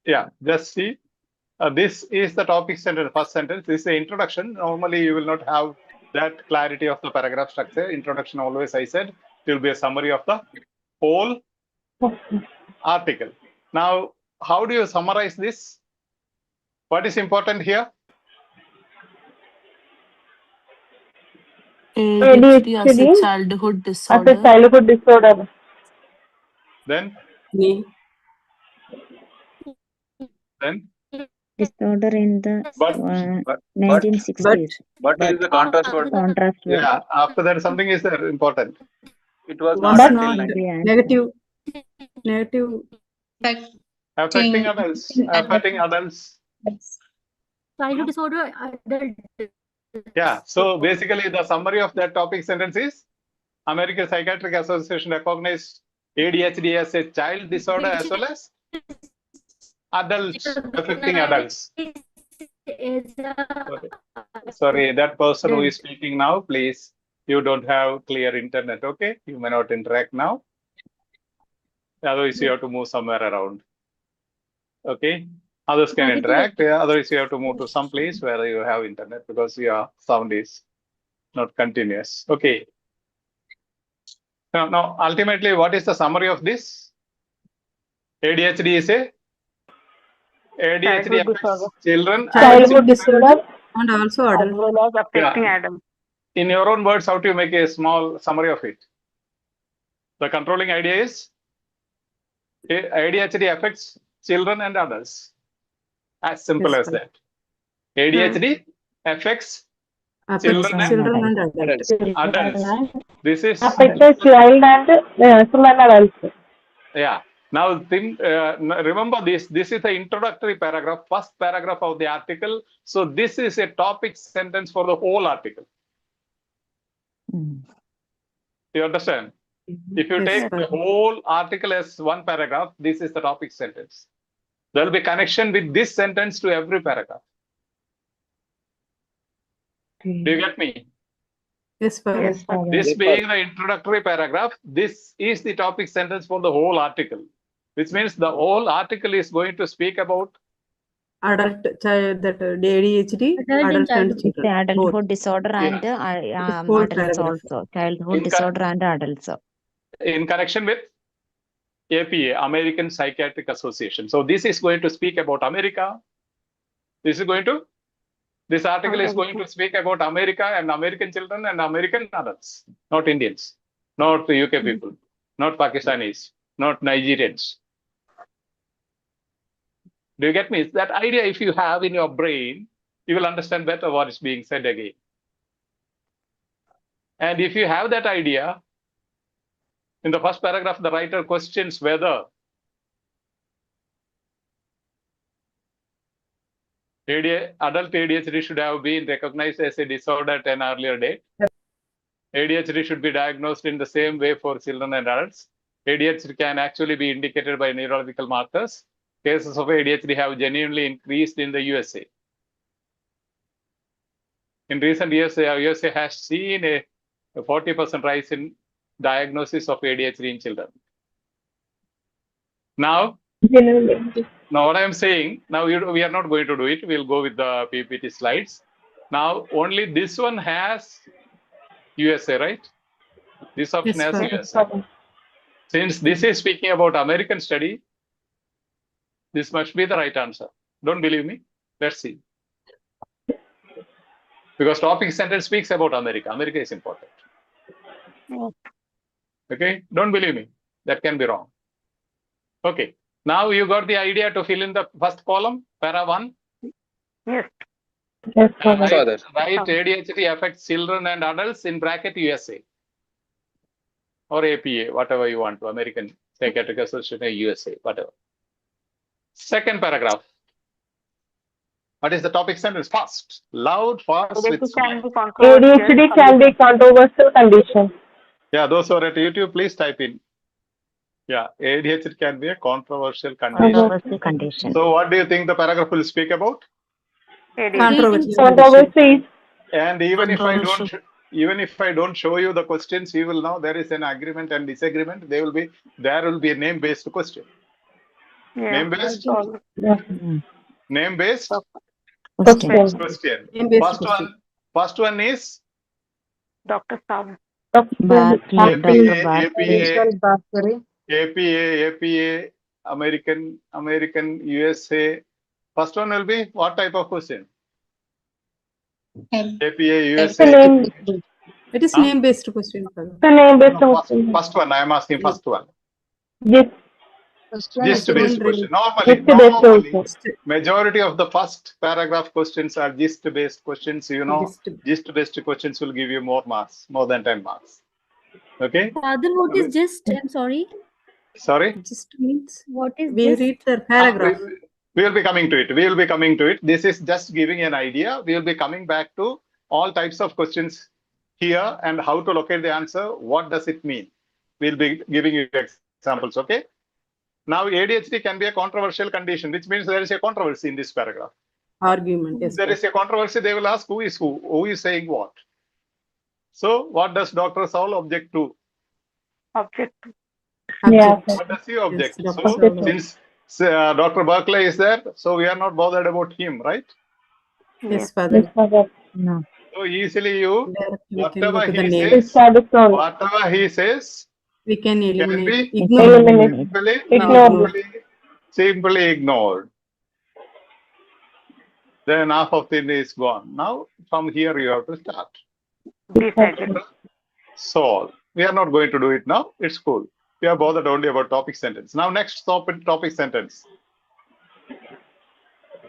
Yeah, just see. This is the topic sentence, first sentence. This is the introduction. Normally, you will not have that clarity of the paragraph structure. Introduction, always I said, it will be a summary of the whole article. Now, how do you summarize this? What is important here? ADHD as a childhood As disorder. a childhood disorder. Then Disorder in the but 1960s. But is the contrast word? Contrast word. yeah, after that something is there important. It was Was not not until negative Affecting adults. Childhood disorder, adult. Yeah. So basically, the summary of that topic sentence is American Psychiatric Association recognized ADHD as a child disorder as well as adults affecting adults. Sorry, that person who is speaking now, please, you don't have clear internet, okay? You may not interact now. Otherwise, you have to move somewhere around. Okay? Others can interact. Otherwise, you have to move to some place where you have internet because your sound is not continuous. Okay. Now, ultimately, what is the summary of this? ADHD is a ADHD affects children Childhood disorder and also as adult. well as affecting adults. In your own words, how do you make a small summary of it? The controlling idea is ADHD affects children and adults. As simple as that. ADHD affects children and adults. This is Affects a child and children adults. yeah. Now think, remember this. This is the introductory paragraph, first paragraph of the article. So this is a topic sentence for the whole article. You understand? If you take the whole article as one paragraph, this is the topic sentence. There will be connection with this sentence to every paragraph. Do you get me? Yes, Father. Yes, Father. This being the introductory paragraph, this is the topic sentence for the whole article, which means the whole article is going to speak about Adult child, that ADHD, adult and children. Adulthood disorder and whole adults paragraph. also. Childhood disorder and adults. in connection with APA, American Psychiatric Association. So this is going to speak about America. This article is going to speak about America and American children and American adults, not Indians, not the UK people, not Pakistanis, not Nigerians. Do you get me? That idea, if you have in your brain, you will understand better what is being said again. And if you have that idea, in the first paragraph, the writer questions whether adult ADHD should have been recognized as a disorder at an earlier date. ADHD should be diagnosed in the same way for children and adults. ADHD can actually be indicated by neurological markers. Cases of ADHD have genuinely increased in the USA. In recent years, the USA has seen a 40% rise in diagnosis of ADHD in children. Now what I am saying, now we are not going to do it. We'll go with the PPT slides. Now, only this one has USA, right? This option has USA. Since this is speaking about American study, this must be the right answer. Don't believe me? Let's see. Because topic sentence speaks about America. America is important. Okay? Don't believe me. That can be wrong. Okay. Now you got the idea to fill in the first column, para 1. Yes. Yes, Father. Right, ADHD affects children and adults in bracket USA. Or APA, whatever you want to, American Psychiatric Association, USA, whatever. Second paragraph. What is the topic sentence? Fast, loud, fast. ADHD can be controversial condition. Yeah, those who are at YouTube, please type in. Yeah, ADHD can be a controversial condition. So what do you think the paragraph will speak about? Controversies. And even if I don't show you the questions, you will know there is an agreement and disagreement. There will be a name-based question. Yeah. Name-based? Name-based question. First one is Dr. Sam. APA, American, USA. First one will be what type of question? APA, USA. It is name-based question. First one, I am asking first one. Yes. Gist-based question. Normally, majority of the first paragraph questions are gist-based questions. You know, gist-based questions will give you more marks, more than 10 marks. Okay? Father, what is gist? I'm sorry. Sorry? Gist means What is we gist? read the paragraph. We will be coming to it. We will be coming to it. This is just giving an idea. We will be coming back to all types of questions here and how to locate the answer. What does it mean? We'll be giving you examples, okay? Now, ADHD can be a controversial condition, which means there is a controversy in this paragraph. Argument. Yes. There is a controversy. They will ask who is saying what. So, what does Dr. Saul object to? Object. Object. What does he object? Yes, so, Dr. Saul. since Dr. Barclay is there, so we are not bothered about him, right? Yes, Father. No. So easily you, Directly we can go whatever to the he name. says, We can can eliminate. be Ignore. simply ignored. Then half of it is gone. Now, from here you have to start. Solve. We are not going to do it now. It's cool. We are bothered only about topic sentence. Now, next topic sentence.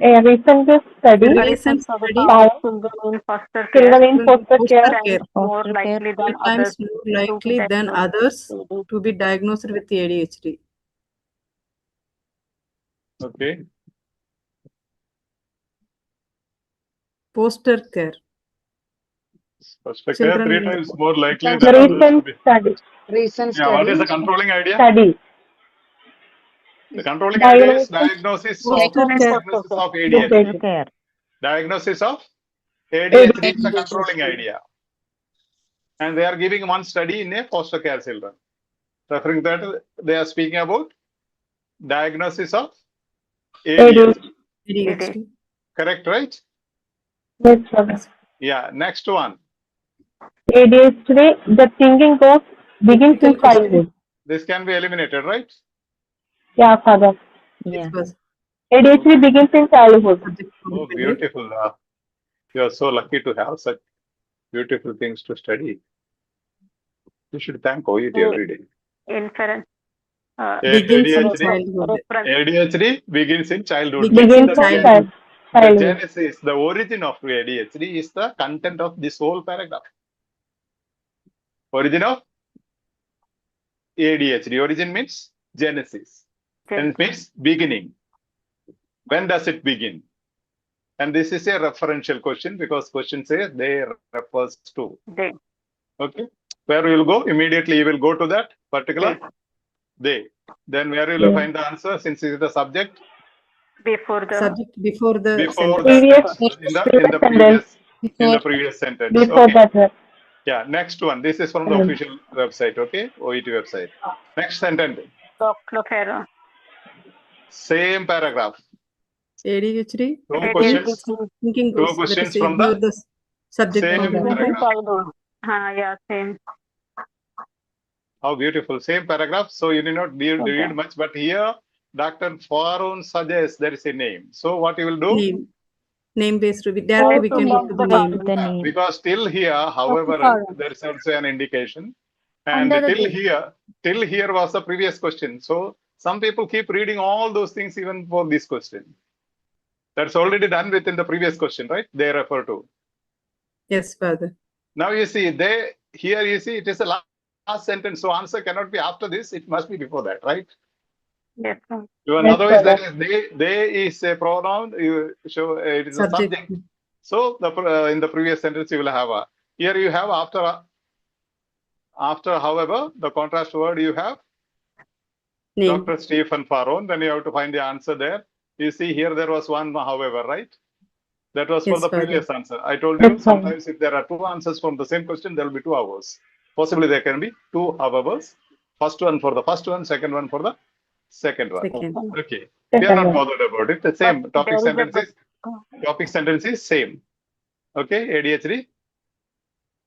A recent study Recent study found children in foster children care in foster care care more likely than 3 times others more likely than others to be diagnosed with ADHD. Okay. Foster care. Foster care Children 3 in the times more likely the than others. recent study Recent Yeah, what is the study. controlling idea? study The controlling idea is Diagnosis. diagnosis of ADHD. Foster Care. Diagnosis of ADHD is the controlling idea. And they are giving one study in a foster care children. Referring that, they are speaking about diagnosis of ADHD. ADHD. Correct, right? Yes, Father. Yeah, next one. ADHD, the thinking goes begins in childhood. This can be eliminated, right? Yeah, Father. Yeah. ADHD begins in childhood. Oh, beautiful. You are so lucky to have such beautiful things to study. You should thank OET every day. Inference. Begins in ADHD, childhood. ADHD begins in childhood. Begins in Begins from childhood. The childhood. genesis, the origin of ADHD is the content of this whole paragraph. Origin of ADHD. Origin means genesis. And it means beginning. When does it begin? And this is a referential question because question says they refers to. They. Okay. Where we will go? Immediately you will go to that particular they. Then where you will find the answer since it is the subject? Before the Subject before the Before sentence. that, in the previous sentence. before Okay. that. Yeah, next one. This is from the official website, okay? OET website. Next sentence. Dr. Same paragraph. ADHD. Two questions. Thinking Two goes. That questions is from ignore the the subject. same of the paragraph. childhood. Yeah, same. How beautiful. Same paragraph. So you need not read much, but here Dr. Faroon suggests there is a name. So what you will do? Name based. Directly we can go to the name. Because till here, however, there is also an indication. And till here was the previous question. So some people keep reading all those things even for this question. That's already done within the previous question, right? They refer to. Yes, Father. Now you see, here you see it is a last sentence. So answer cannot be after this. It must be before that, right? Yes. Otherwise, that is they is a pronoun. You show it is a subject. So in the previous sentence you will have a. Here you have after. However, the contrast word you have Name. Dr. Stephen Faroon. Then you have to find the answer there. You see here there was one however, right? That was for Yes, the Father. previous answer. I told you sometimes if there are two answers from the same question, there will be 2 hours. Possibly there can be 2 hours. First one for the first one, second one for the second one. Okay. We are not bothered about it. The same topic sentence is same. Okay. ADHD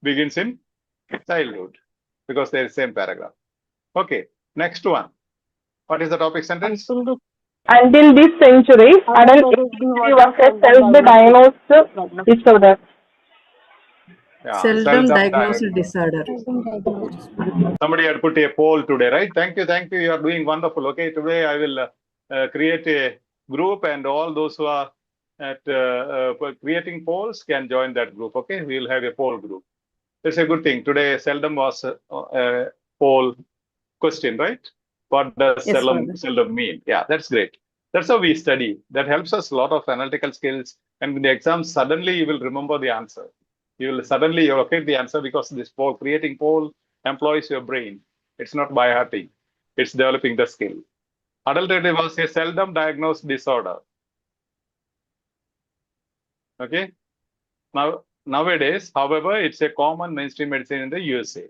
begins in childhood because they are same paragraph. Okay. Next one. What is the topic sentence? Until this century, adult ADHD was a self-diagnosed disorder. Yeah, Seldom diagnosed disorder. Somebody had put a poll today, right? Thank you. You are doing wonderful. Okay, today I will create a group and all those who are at creating polls can join that group. Okay, we will have a poll group. It's a good thing. Today seldom was a poll question, right? What does seldom mean? Yeah, that's great. That's how we study. That helps us a lot of analytical skills. And in the exam, suddenly you will remember the answer. You will suddenly locate the answer because this poll, creating poll employs your brain. It's not by hearting. It's developing the skill. Adulterative was a seldom diagnosed disorder. Okay. Nowadays, however, it's a common mainstream medicine in the USA.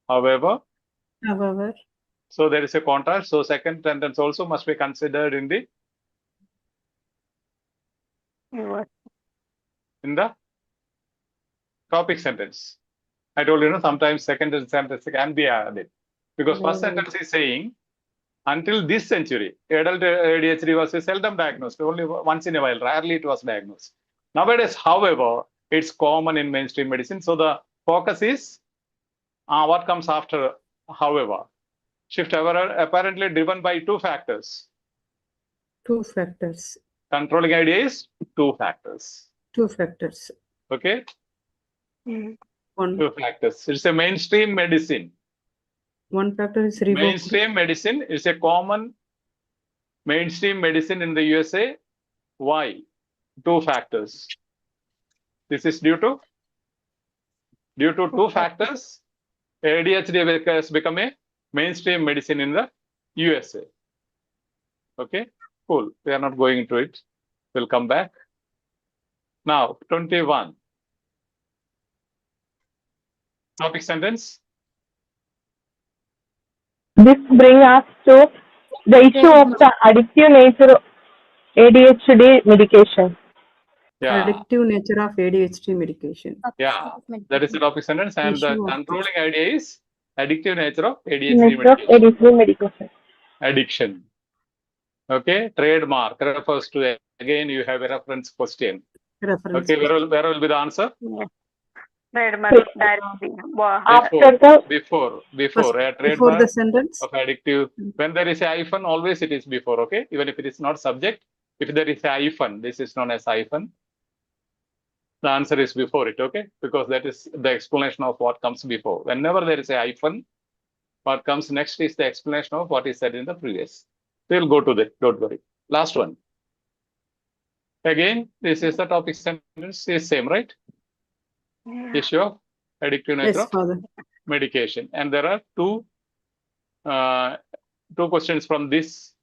However, so there is a contrast. So second sentence also must be considered in the topic sentence. I told you, sometimes second sentence can be added because first sentence is saying until this century, adult ADHD was seldom diagnosed. Only once in a while, rarely it was diagnosed. Nowadays, however, it's common in mainstream medicine. So the focus is what comes after, however. Shift apparently driven by two factors. Controlling idea is two factors. Okay. Two factors. It's a mainstream medicine. One factor is revoked. Mainstream medicine is a common mainstream medicine in the USA. Why? Two factors. This is due to two factors. ADHD has become a mainstream medicine in the USA. Okay, cool. We are not going into it. We'll come back. Now, 21. Topic sentence. This brings us to the issue of the addictive nature of ADHD medication. Yeah. Addictive nature of ADHD medication. Yeah, that is the topic sentence. And the controlling idea is addictive nature of ADHD medication. Addiction. Okay, trademark refers to, again, you have a reference question. Okay, where will be the answer? Trademark Before a trademark before the sentence of addictive. When there is a hyphen, always it is before. Okay, even if it is not subject, if there is a hyphen, this is known as hyphen. The answer is before it. Okay, because that is the explanation of what comes before. Whenever there is a hyphen, what comes next is the explanation of what is said in the previous. We'll go to that. Don't worry. Last one. Again, this is the topic sentence. Is same, right? Issue of addictive nature of medication. And there are two questions from this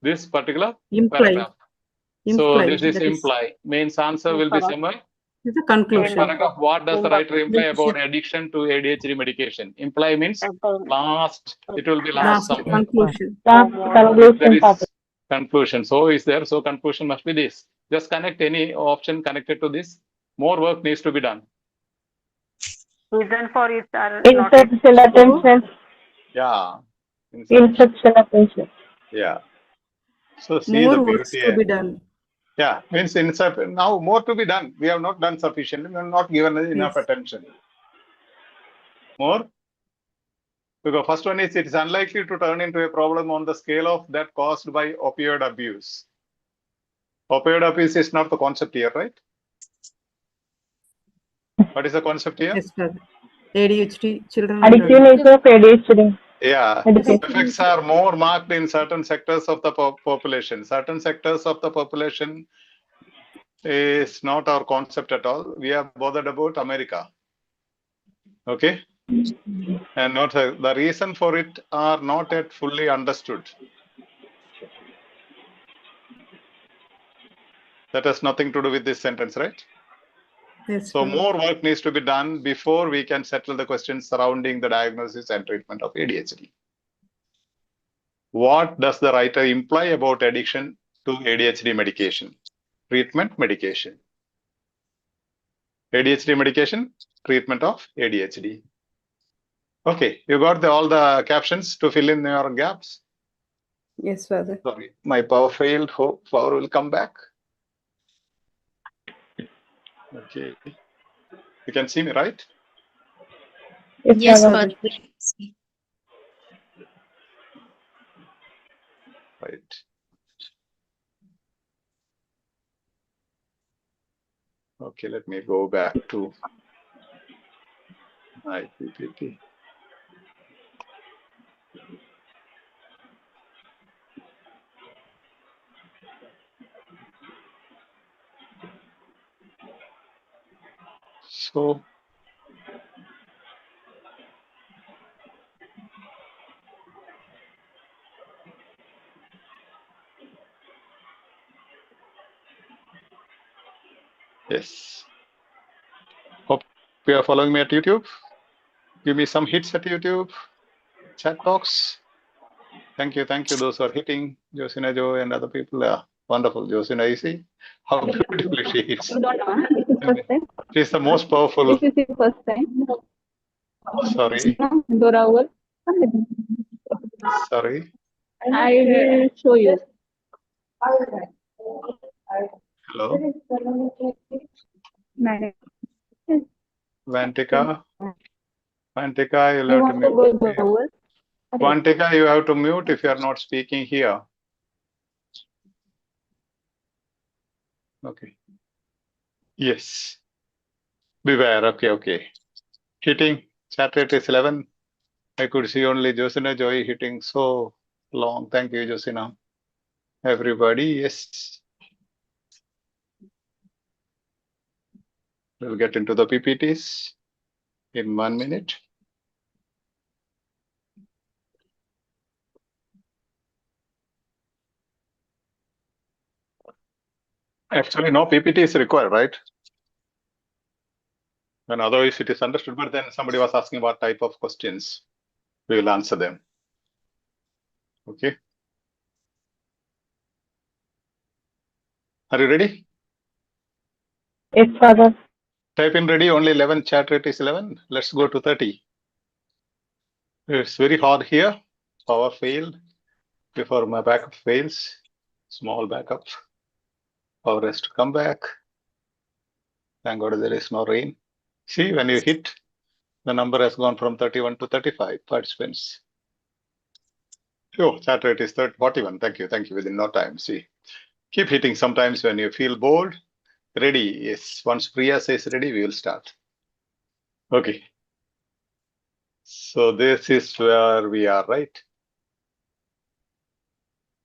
particular paragraph. So this is imply. Means answer will be similar. It's a conclusion. Paragraph, what does the writer imply about addiction to ADHD medication? Imply means last. It will be last somewhere. Conclusion. There is conclusion. So is there. So conclusion must be this. Just connect any option connected to this. More work needs to be done. Reason for it are insufficient attention. Yeah. Insufficient attention. Yeah. So see more the works beauty. To be done. Yeah, means now more to be done. We have not done sufficiently. We have not given enough attention. More. Because first one is, it is unlikely to turn into a problem on the scale of that caused by opioid abuse. Opioid abuse is not the concept here, right? What is the concept here? Yes, sir. ADHD children. Addictive nature of ADHD. Yeah, effects are more marked in certain sectors of the population. Certain sectors of the population is not our concept at all. We are bothered about America. Okay? And not the reason for it are not yet fully understood. That has nothing to do with this sentence, right? Yes, so more work needs to be done before we can settle the questions surrounding the diagnosis and treatment of ADHD. What does the writer imply about addiction to ADHD medication? Treatment, medication. ADHD medication, treatment of ADHD. Okay, you got all the captions to fill in your gaps? Yes, Father. Sorry, my power failed. Hope power will come back. Okay. You can see me, right? Yes, Father. Right. Okay, let me go back to my PPT. So yes. Hope you are following me at YouTube. Give me some hits at YouTube. Chat box. Thank you. Those who are hitting. Josina Joy and other people. Wonderful. Josina, you see how beautifully she hits. She's the most powerful. This is the first time. Sorry. Sorry. I will show you. Hello. Vantika, you'll have to mute. Vantika, you have to mute if you are not speaking here. Okay. Yes. Beware. Okay. Hitting. Chat rate is 11. I could see only Josina Joy hitting so long. Thank you, Josina. Everybody, yes. We'll get into the PPTs in 1 minute. Actually, no PPT is required, right? And otherwise it is understood, but then somebody was asking what type of questions. We will answer them. Okay. Are you ready? Yes, Father. Type in ready, only 11, chat rate is 11. Let's go to 30. It's very hard here. Power failed before my backup fails. Small backup. Power has to come back. Thank God there is no rain. See, when you hit, the number has gone from 31 to 35 participants. Oh, chat rate is 41. Thank you. Within no time. See, keep hitting sometimes when you feel bored. Ready. Yes. Once Priya says ready, we will start. Okay. So this is where we are, right?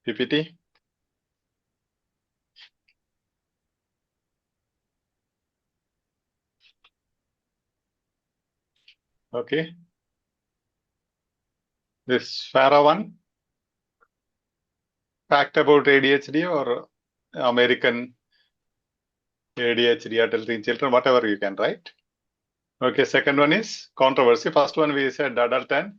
PPT. Okay. This Farah one. Fact about ADHD or American ADHD adult in children, whatever you can write. Okay. Second one is controversy. First one we said adult and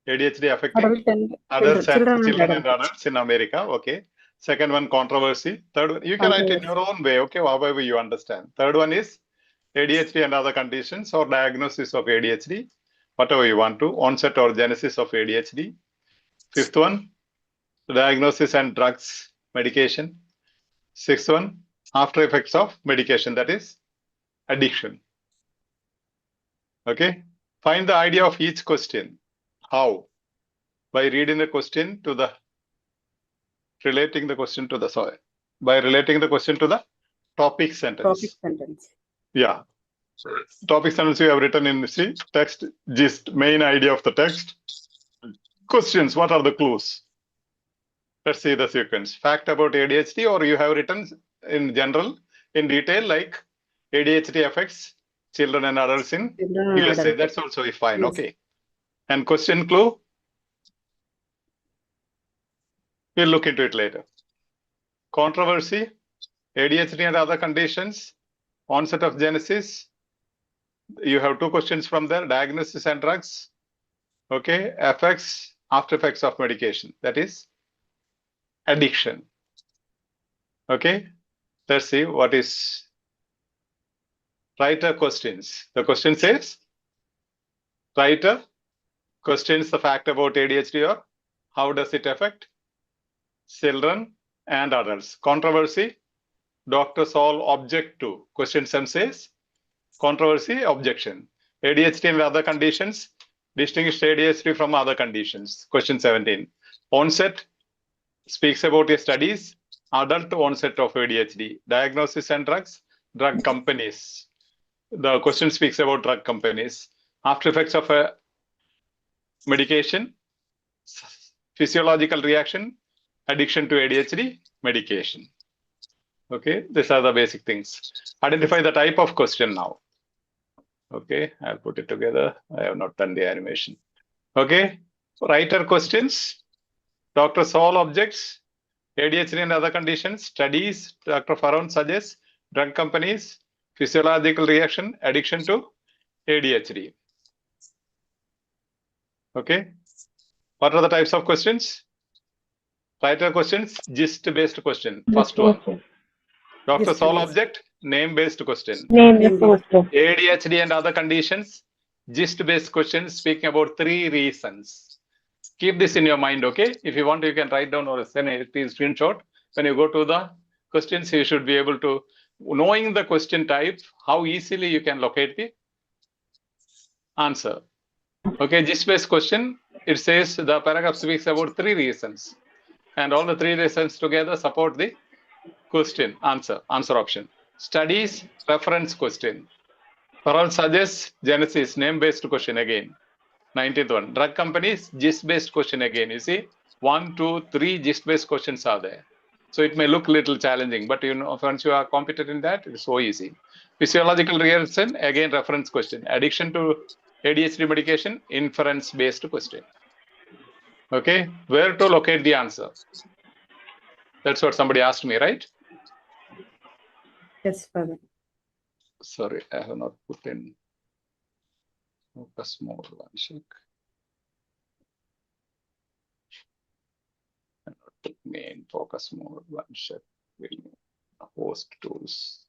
ADHD affecting adults and children and adults in America. Okay. Second one, controversy. Third one, you can write in your own way. Okay. However you understand. Third one is ADHD and other conditions or diagnosis of ADHD. Whatever you want to. Onset or genesis of ADHD. Fifth one, diagnosis and drugs, medication. Sixth one, after effects of medication. That is addiction. Okay. Find the idea of each question. How? By reading the question to the relating the question to the by relating the question to the topic sentence. Yeah. Topic sentence you have written in the text, gist, main idea of the text. Questions, what are the clues? Let's see the sequence. Fact about ADHD, or you have written in general, in detail, like ADHD affects children and adults in USA. That's also fine. Yes. Okay. And question clue? We'll look into it later. Controversy, ADHD and other conditions, onset of genesis. You have two questions from there, diagnosis and drugs. Okay, effects, after effects of medication. That is addiction. Okay, let's see what is writer questions. The question says, writer questions the fact about ADHD or how does it affect children and adults. Controversy, doctors all object to. Question 7 says, controversy, objection. ADHD and other conditions, distinguish ADHD from other conditions. Question 17. Onset, speaks about your studies, adult onset of ADHD. Diagnosis and drugs, drug companies. The question speaks about drug companies. After effects of a medication, physiological reaction, addiction to ADHD, medication. Okay, these are the basic things. Identify the type of question now. Okay, I'll put it together. I have not done the animation. Okay, writer questions, Dr. Saul objects, ADHD and other conditions, studies, Dr. Farron suggests, drug companies, physiological reaction, addiction to ADHD. Okay, what are the types of questions? Writer questions, gist-based question. First one. Dr. Saul object, name-based question. Name-based question. ADHD and other conditions, gist-based questions speaking about 3 reasons. Keep this in your mind, okay? If you want, you can write down or send a screenshot. When you go to the questions, you should be able to, knowing the question type, how easily you can locate the answer. Okay, gist-based question, it says the paragraph speaks about 3 reasons. And all the 3 reasons together support the question, answer option. Studies, reference question. Farrell suggests Genesis, name-based question again. 19th one. Drug companies, gist-based question again. You see, 1, 2, 3 gist-based questions are there. So it may look a little challenging, but you know, once you are competent in that, it's so easy. Physiological reaction, again, reference question. Addiction to ADHD medication, inference-based question. Okay, where to locate the answer? That's what somebody asked me, right? Yes, Father. Sorry, I have not put in focus mode. One check. Main focus mode. One check. Host tools.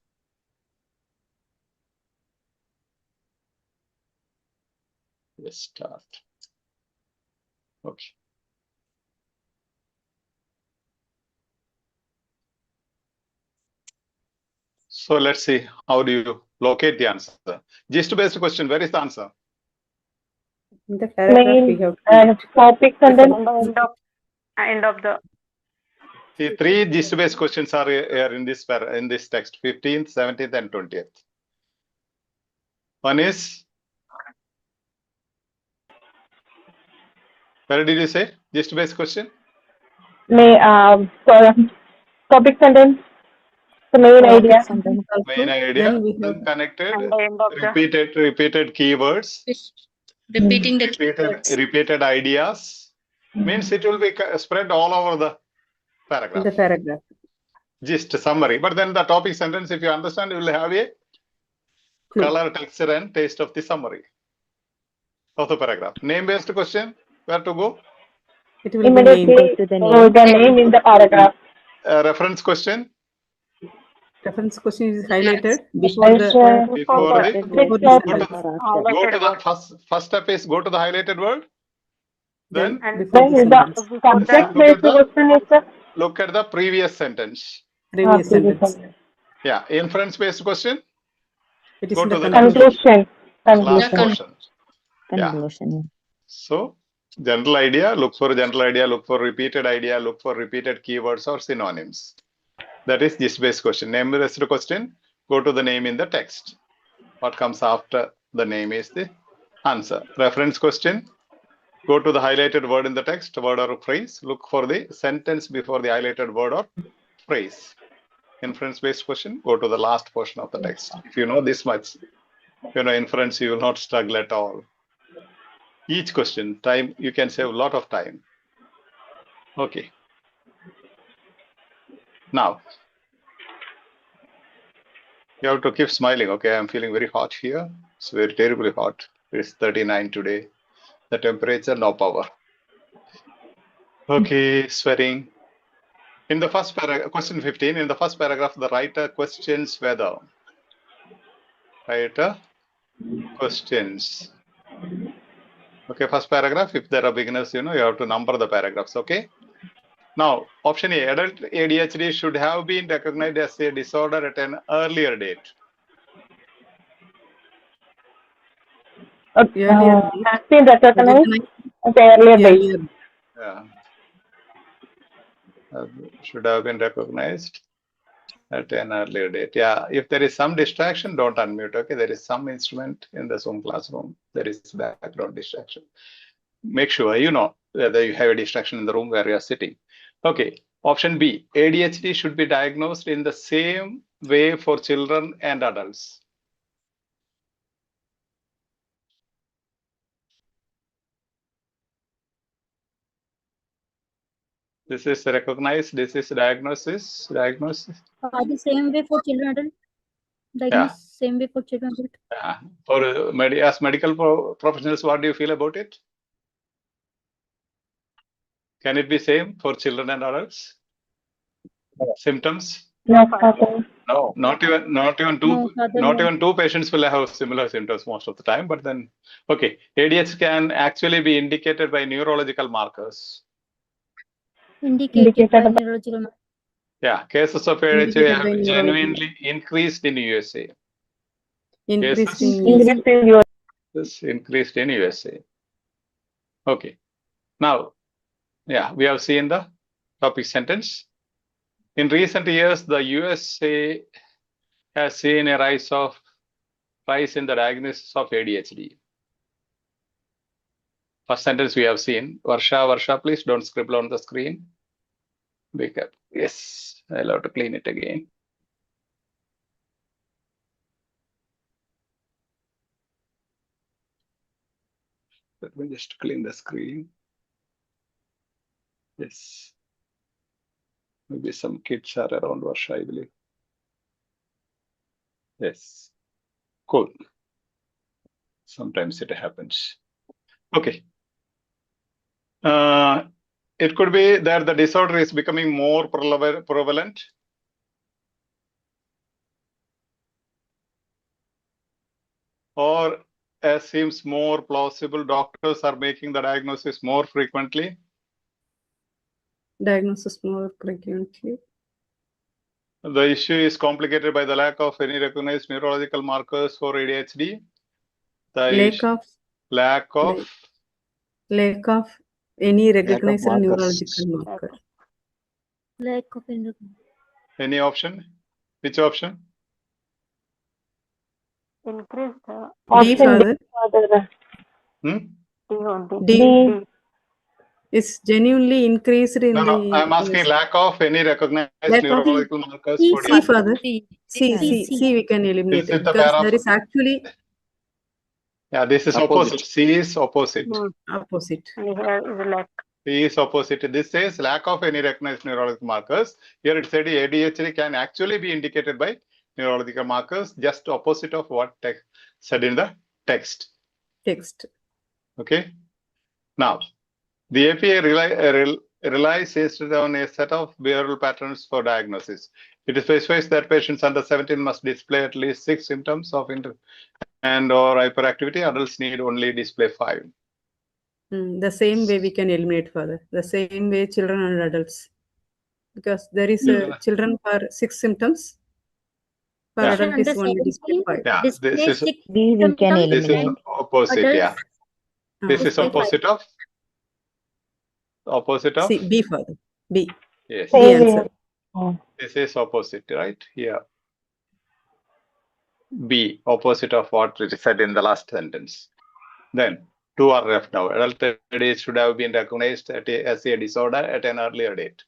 Let's start. Okay. So let's see, how do you locate the answer? Gist-based question, where is the answer? In the paragraph we have topics and then End of the. The 3 gist-based questions are here in this text, 15th, 17th, and 20th. One is, where did you say gist-based question? Topic sentence. The main idea. Main idea, then connected, repeated keywords, repeated ideas. Means it will be spread all over the paragraph. in the paragraph. Just a summary. But then the topic sentence, if you understand, you will have a color, texture, and taste of the summary of the paragraph. Name-based question, where to go? It will Immediately be the name in the paragraph. Reference question. Reference question is highlighted before the Go to the first step is go to the highlighted word. Then the subject-based question is the look at the previous sentence. previous sentence. Yeah, inference-based question. It is Go in to the the conclusion. last portion. Conclusion. Yeah. So general idea, look for general idea, look for repeated idea, look for repeated keywords or synonyms. That is gist-based question. Name-based question, go to the name in the text. What comes after the name is the answer. Reference question, go to the highlighted word in the text, word or phrase. Look for the sentence before the highlighted word or phrase. Inference-based question, go to the last portion of the text. If you know this much, you know inference, you will not struggle at all. Each question, time, you can save a lot of time. Okay. Now, you have to keep smiling. Okay, I'm feeling very hot here. It's very terribly hot. It's 39 today. The temperature, no power. Okay, sweating. In the first paragraph, question 15, in the first paragraph, the writer questions whether. Writer questions. Okay, first paragraph, if there are beginners, you know, you have to number the paragraphs, okay? Now, option A, adult ADHD should have been recognized as a disorder at an earlier date. Has been recognized at earlier date. Yeah. Should have been recognized at an earlier date. Yeah, if there is some distraction, don't unmute, okay? There is some instrument in the Zoom classroom. There is background distraction. Make sure you know whether you have a distraction in the room where you are sitting. Okay, Option B, ADHD should be diagnosed in the same way for children and adults. This is recognized, this is diagnosis. The same way for children adult. Diagnose same way for children adult. Yeah. As medical professionals, what do you feel about it? Can it be same for children and adults? Symptoms? No, Father. No, not even two patients will have similar symptoms most of the time. But then, okay, ADHD can actually be indicated by neurological markers. Indicated by neurological markers. Yeah, cases of ADHD have genuinely increased in USA. Increased in USA. Okay. Now, yeah, we have seen the topic sentence. In recent years, the USA has seen a rise in the diagnosis of ADHD. First sentence we have seen. Varsha, please don't scribble on the screen. Yes, I'll have to clean it again. Let me just clean the screen. Yes. Maybe some kids are around Varsha, I believe. Yes. Cool. Sometimes it happens. Okay. It could be that the disorder is becoming more prevalent. Or as seems more plausible, doctors are making the diagnosis more frequently. Diagnosis more frequently. The issue is complicated by the lack of any recognized neurological markers for ADHD. Lack of any recognized neurological marker. Lack of any option? Which option? Increase D, Father. D is genuinely increased in No, I'm asking lack of any recognized neurological markers for C, Father. C, we can eliminate it because there is actually. Yeah, this is opposite. C is opposite. Opposite. C is opposite. This says lack of any recognized neurological markers. Here it said ADHD can actually be indicated by neurological markers, just opposite of what said in the text. Okay. Now, the APA relies instead on a set of behavioral patterns for diagnosis. It specifies that patients under 17 must display at least 6 symptoms of and or hyperactivity. Adults need only display 5. The same way we can eliminate further. The same way children and adults. Because there is children for 6 symptoms. For adult is only display 5. Yeah, this is we can eliminate. This is opposite. Yeah. This is opposite of C, B further. B. Yes. B answer. This is opposite, right? Here. B, opposite of what it said in the last sentence. Then 2 are left now. Adult ADHD should have been recognized as a disorder at an earlier date.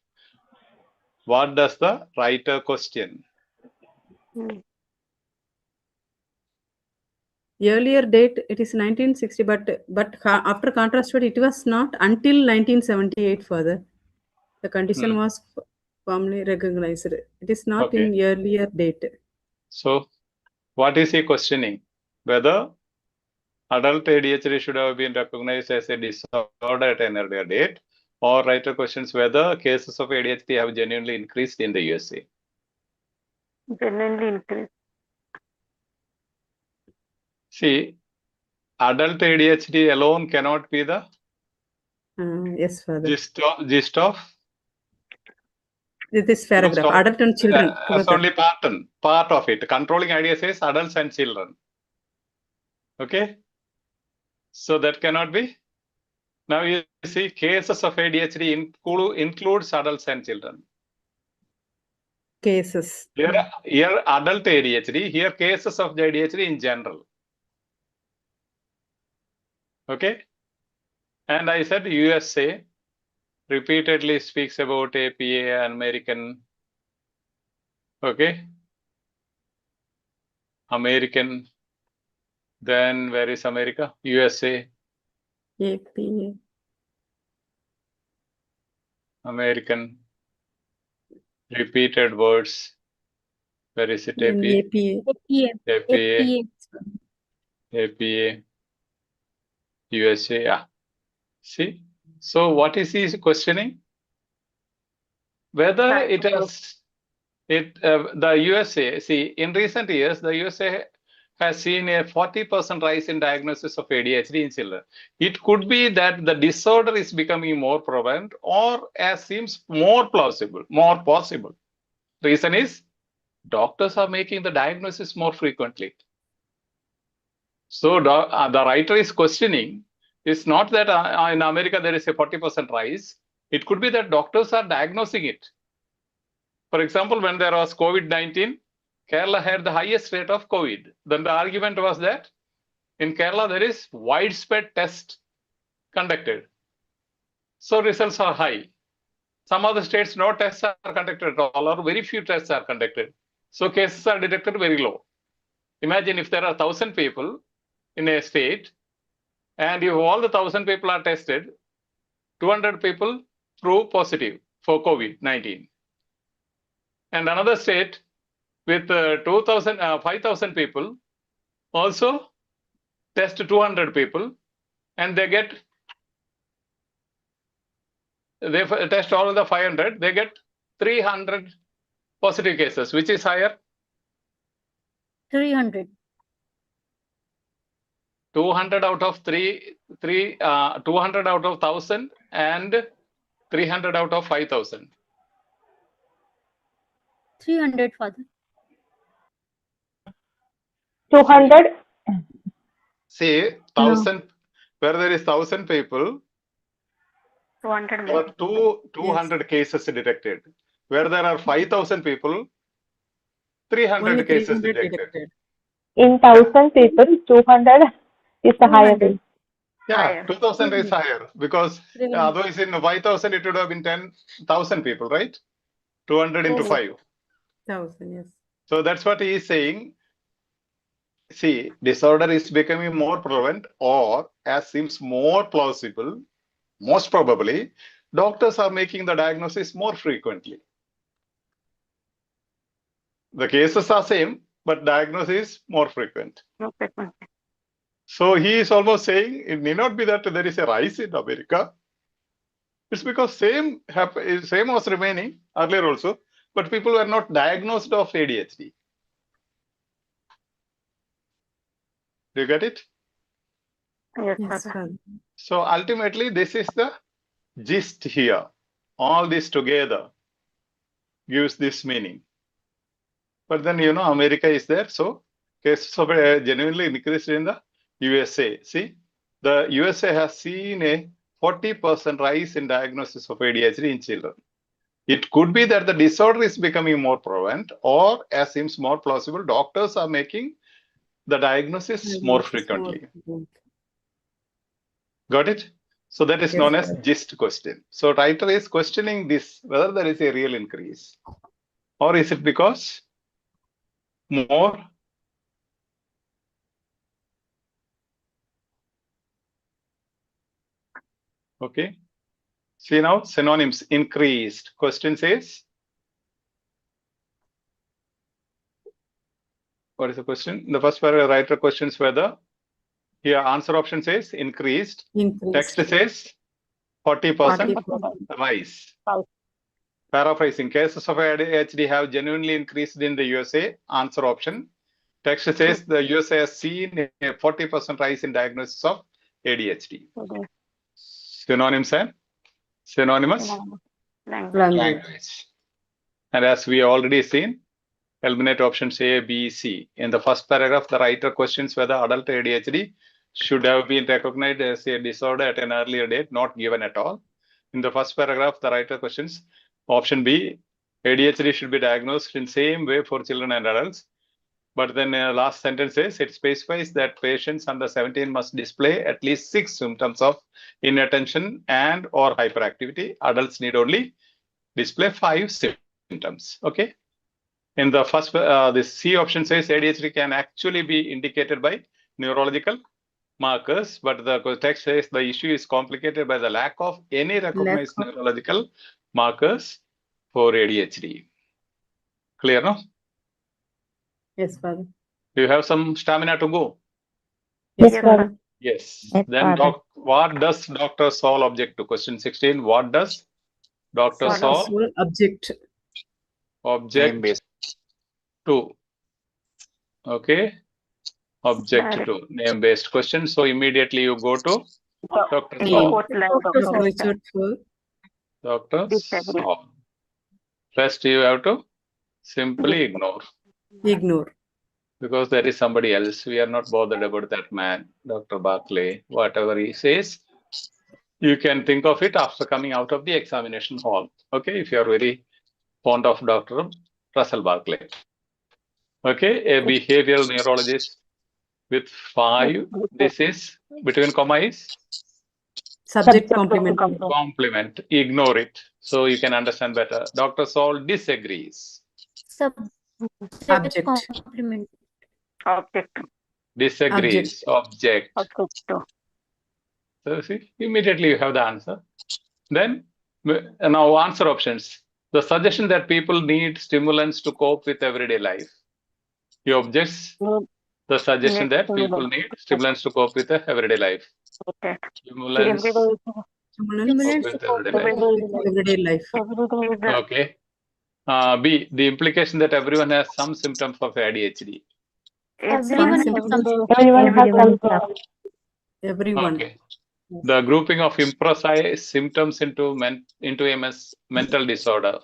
What does the writer question? Earlier date it is 1960, but after contrast it was not until 1978 further. The condition was formally recognized. It is not in earlier date. So, what is he questioning? Whether adult ADHD should have been recognized as a disorder at an earlier date, or writer questions whether cases of ADHD have genuinely increased in the USA. Genuinely increased. See, adult ADHD alone cannot be the yes, Father. Gist of this paragraph. Adult and children. That's only part of it. Controlling idea says adults and children. Okay. So that cannot be. Now you see cases of ADHD includes adults and children. Cases. Here adult ADHD, here cases of the ADHD in general. Okay. And I said USA repeatedly speaks about APA, American. Okay. American. Then where is America? USA. APA. American. Repeated words. Where is it? APA. APA. APA. USA. Yeah. See. So what is he questioning? Whether it has the USA. See, in recent years, the USA has seen a 40% rise in diagnosis of ADHD in children. It could be that the disorder is becoming more prevalent, or as seems more plausible, more possible. Reason is doctors are making the diagnosis more frequently. So the writer is questioning, it's not that in America there is a 40% rise. It could be that doctors are diagnosing it. For example, when there was COVID-19, Kerala had the highest rate of COVID. Then the argument was that in Kerala there is widespread test conducted. So results are high. Some other states, no tests are conducted at all, or very few tests are conducted. So cases are detected very low. Imagine if there are 1,000 people in a state, and if all the 1,000 people are tested, 200 people prove positive for COVID-19. And another state with 5,000 people also test 200 people, and they test all of the 500, they get 300 positive cases. Which is higher? 300. 200 out of 200 out of 1,000 and 300 out of 5,000. 300, Father. 200. See, 1,000, where there is 1,000 people, 200 there are 200 cases detected. Where there are 5,000 people, 300 Only cases 300 detected. In 1,000 people, 200 is the higher rate. Yeah, 2,000 is higher, because otherwise in 5,000 it would have been 10,000 people, right? 200 into 5. 1,000, yes. So that's what he is saying. See, disorder is becoming more prevalent, or as seems more plausible, most probably, doctors are making the diagnosis more frequently. The cases are same, but diagnosis more frequent. So he is almost saying it may not be that there is a rise in America. It's because same was remaining earlier also, but people were not diagnosed of ADHD. Do you get it? Yes, Father. So ultimately, this is the gist here. All this together gives this meaning. But then, America is there. So cases of genuinely increased in the USA. See, the USA has seen a 40% rise in diagnosis of ADHD in children. It could be that the disorder is becoming more prevalent, or as seems more plausible, doctors are making the diagnosis more frequently. Got it? So that is known as gist question. So writer is questioning this, whether there is a real increase, or is it because more okay. See now, synonyms: increased. Question says, what is the question? The first paragraph, writer questions whether. Here answer option says increased. Text says 40% rise. Paraphrasing: cases of ADHD have genuinely increased in the USA. Answer option. Text says the USA has seen a 40% rise in diagnosis of ADHD. Synonyms and synonymous language. And as we already seen, eliminate options A, B, C. In the first paragraph, the writer questions whether adult ADHD should have been recognized as a disorder at an earlier date, not given at all. In the first paragraph, the writer questions option B, ADHD should be diagnosed in same way for children and adults. But then last sentence says it specifies that patients under 17 must display at least 6 symptoms of inattention and or hyperactivity. Adults need only display 5 symptoms. Okay. In the first, the C option says ADHD can actually be indicated by neurological markers, but the text says the issue is complicated by the lack of any recognized neurological markers for ADHD. Clear, no? Yes, Father. Do you have some stamina to go? Yes, Father. Yes. Yes, Then Father. what does Dr. Saul object to? Question 16. What does Dr. Saul Object. object to? Okay. Object to name-based question. So immediately you go to Dr. Saul. Richard Saul. Dr. Saul. Rest you have to simply ignore. Ignore. Because there is somebody else. We are not bothered about that man, Dr. Barclay. Whatever he says, you can think of it after coming out of the examination hall. Okay, if you are very fond of Dr. Russell Barclay. Okay, a behavioral neurologist with 5. This is between comma is Subject complement. complement. Ignore it so you can understand better. Dr. Saul disagrees. Object. Complement. Object. Disagrees. Object. Object. So see, immediately you have the answer. Then now answer options. The suggestion that people need stimulants to cope with everyday life. He objects the suggestion that people need stimulants to cope with everyday life. Stimulants to cope with everyday life. Everyday life. Okay. B, the implication that everyone has some symptoms of ADHD. Everyone Everyone has some. Everyone. Okay. The grouping of imprecise symptoms into a mental disorder.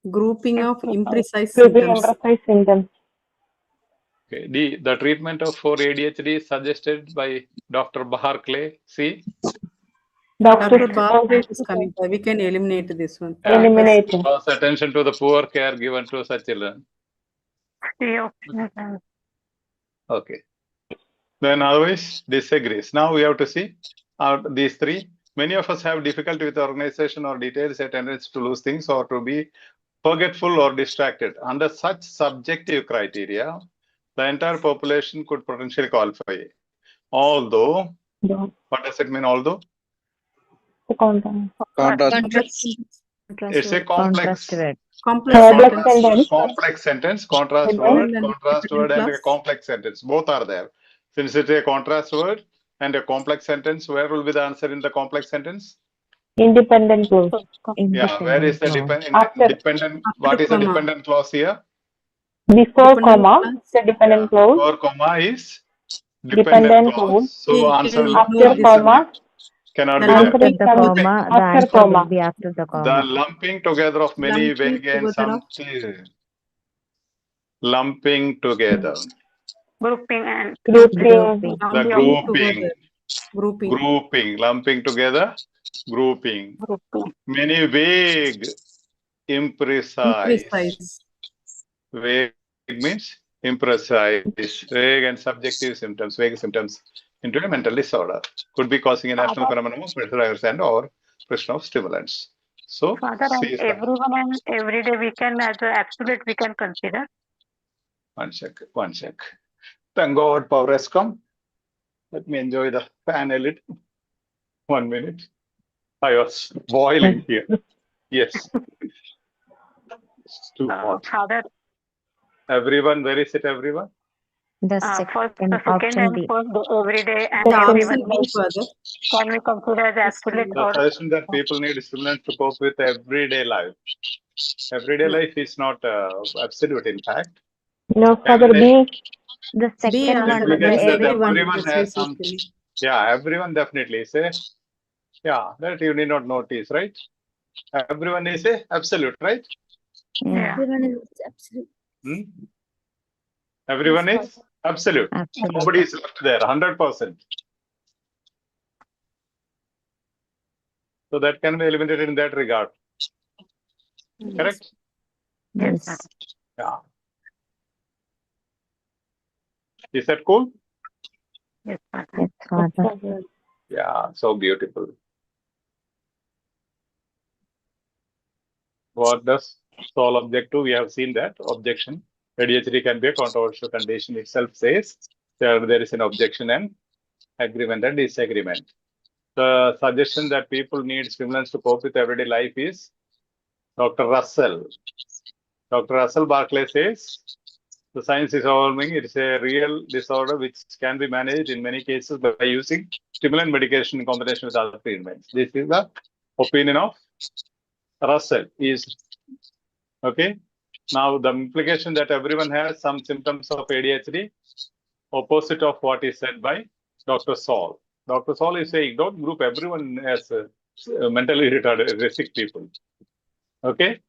Grouping of imprecise Grouping symptoms. imprecise symptoms. Okay. D, the treatment for ADHD suggested by Dr. Barclay. C. Dr. Barclay is coming. We can eliminate this one. Eliminate. Draws attention to the poor care given to such children. Okay. Then otherwise disagrees. Now we have to see out these 3. Many of us have difficulty with organization or details, a tendency to lose things or to be forgetful or distracted. Under such subjective criteria, the entire population could potentially qualify. Although, what does it mean, although? It's a complex sentence, contrast word, and a complex sentence. Both are there. Since it's a contrast word and a complex sentence, where will be the answer in the complex sentence? Independent clause. Yeah, where is the dependent? What is the dependent clause here? Before comma, the dependent clause. Before comma is dependent clause. So answer after comma cannot be After there. the comma, the After answer comma. will be after the The comma. lumping together of many vague and some lumping together. Grouping and Grouping. The grouping, lumping together, grouping. Many vague, imprecise. Vague means imprecise, vague and subjective symptoms, vague symptoms into a mental disorder. Could be causing a national phenomenon of mental understand or question of stimulants. So, Father, and everyone and every day we can, as an absolute, we can consider. One sec. Thank God power has come. Let me enjoy the fan a little. 1 minute. I was boiling here. Yes. It's too hot. Father, everyone, where is it, everyone? The first, second the second option and B. first, the every day and The everyone. option B further. Can we consider as absolute The or suggestion that people need stimulants to cope with everyday life. Everyday life is not absolute, in fact. No, Father B. The second one, the Implication that everyone. everyone has some. Yeah, everyone definitely say. Yeah, that you need not notice, right? Everyone is a absolute, right? Yeah. Everyone is absolute. Everyone Yes, is absolute. Absolute. Nobody is left there, 100%. So that can be eliminated in that regard. Correct? Yes. Yeah. Is that cool? Yes, Yes, Father. Yeah, so beautiful. What does Saul object to? We have seen that objection. ADHD can be a controversial condition itself says there is an objection and agreement and disagreement. The suggestion that people need stimulants to cope with everyday life is Dr. Russell. Dr. Russell Barclay says the science is overwhelming. It is a real disorder which can be managed in many cases by using stimulant medication in combination with other treatments. This is the opinion of Russell. Okay. Now, the implication that everyone has some symptoms of ADHD, opposite of what is said by Dr. Saul. Dr. Saul is saying, don't group everyone as mentally retarded, sick people. Okay?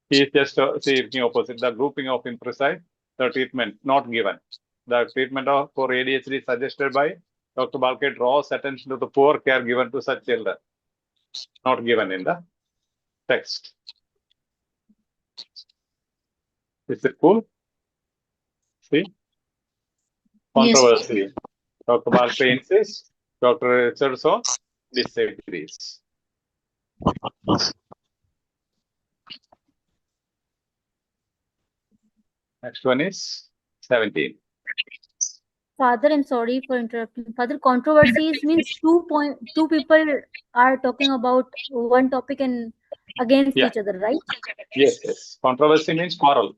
He is just saying opposite. The grouping of imprecise, the treatment not given. The treatment for ADHD suggested by Dr. Balke draws attention to the poor care given to such children. Not given in the text. Is it cool? See? Controversy. Yes. Dr. Balke insists, Dr. Richardson disagrees. Next one is 17. Father, I'm sorry for interrupting. Father, controversies means two people are talking about one topic and against each other, right? Yes, yes. Controversy means quarrel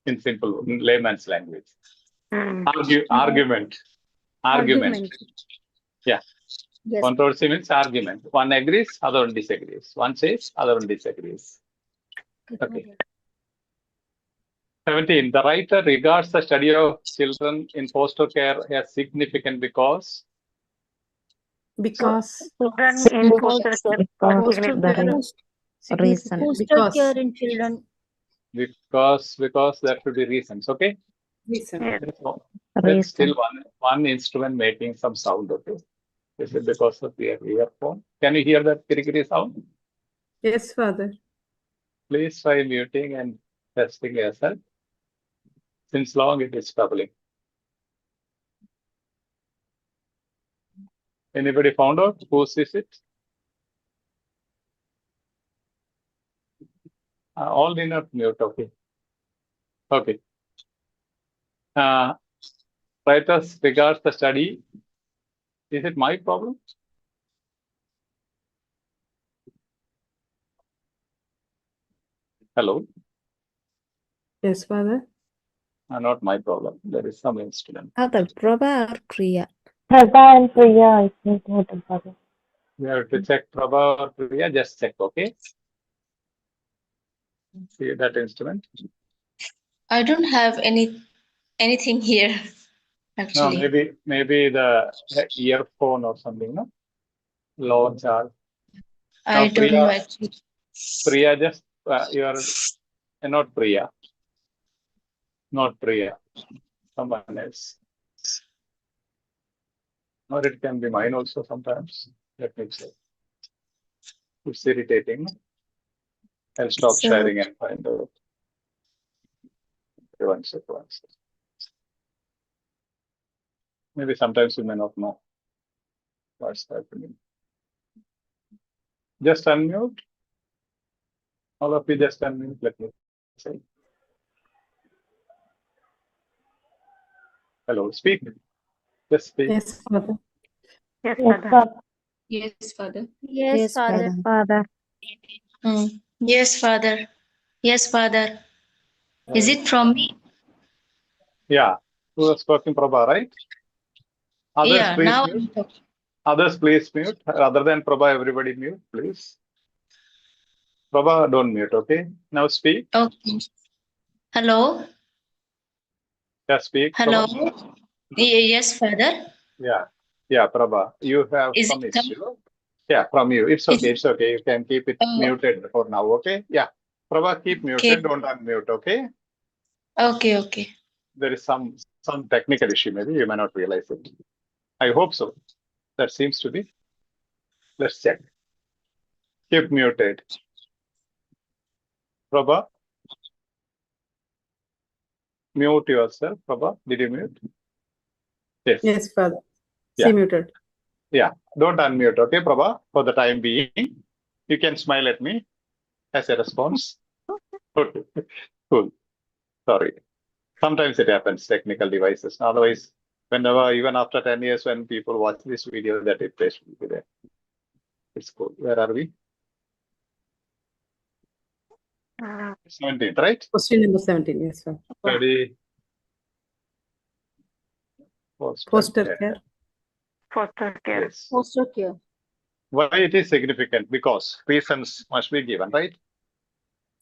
in simple, in layman's language. Argument. Yeah. Yes. Controversy means argument. One agrees, other one disagrees. One says, other one disagrees. Okay. 17. The writer regards the study of children in foster care as significant because Foster care in children. Because there should be reasons. Okay. Reason. There's still one instrument making some sound. Okay. Is it because of the earphone? Can you hear that kiri sound? Yes, Father. Please try muting and testing yourself. Since long it is troubling. Anybody found out whose is it? All need not mute. Okay. Okay. Writers regards the study. Is it my problem? Hello. Yes, Father. Not my problem. There is some instrument. Father, Prabha or Priya? Prabha and Priya, I think, Father. We have to check Prabha or Priya. Just check, okay? See that instrument? I don't have anything here, actually. No, maybe the earphone or something, no? Low charge. I don't know, actually. Priya, just you are not Priya. Not Priya. Someone else. Or it can be mine also sometimes. Let me check. It's irritating. I'll stop sharing and find out. One second. Maybe sometimes you may not know what's happening. Just unmute. All of you just unmute. Let me say. Hello, speak. Just speak. Yes, Father. Yes, Father. Yes, Father. Yes, Father. Father. Yes, Father. Yes, Father. Is it from me? Yeah. Who was talking, Prabha, right? Others, yeah, please now mute. Others, please mute. Other than Prabha, everybody mute, please. Prabha, don't mute, okay? Now speak. Okay. Hello? Yeah, speak. Hello? Prabha. Yes, Father. Yeah, Prabha. You have Is some it issue. Yeah, from you. It's okay. It's okay. You can keep it muted for now, okay? Yeah. Prabha, keep muted. Don't unmute, okay? Okay. There is some technical issue, maybe you may not realize it. I hope so. That seems to be. Let's check. Keep muted. Prabha, mute yourself. Prabha, did you mute? Yes. Yes, Father. Yeah. See muted. Yeah. Don't unmute, okay, Prabha? For the time being, you can smile at me as a response. Okay. Cool. Sorry. Sometimes it happens, technical devices. Otherwise, whenever, even after 10 years, when people watch this video, that it will be there. It's cool. Where are we? 17, right? Question number 17. Yes, sir. Study Foster care. Foster care. Yes. Foster care. Why it is significant? Because reasons must be given, right?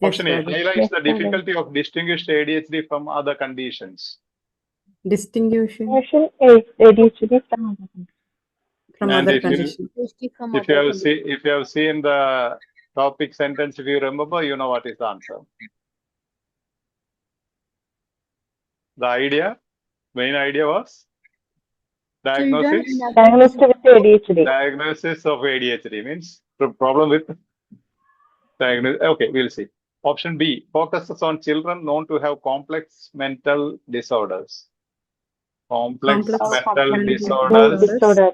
Yes, Option A Father. highlights Yes, the Father. difficulty of distinguished ADHD from other conditions. Distinguishing Question is ADHD from other countries. from And other if you conditions. From if you other have if you have seen the topic sentence, if you remember, you know what is the answer. The main idea was diagnosis. Diagnosed with ADHD. Diagnosis of ADHD means the problem with diagnosis. Okay, we'll see. Option B focuses on children known to have complex mental disorders. Complex mental disorders. Disorder.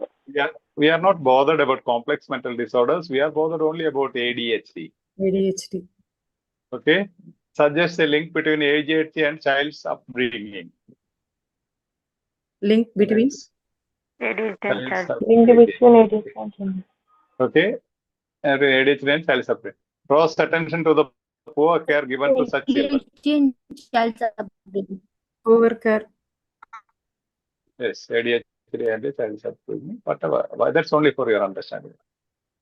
We are not bothered about complex mental disorders. We are bothered only about ADHD. ADHD. Okay. Suggests a link between ADHD and child's upbringing. Link between ADHD and Child's child. Link upbringing. between ADHD and children. Okay. And ADHD and child's upbringing. Draws attention to the poor care given to such children. poor care. Yes, ADHD and child's upbringing. Whatever. That's only for your understanding.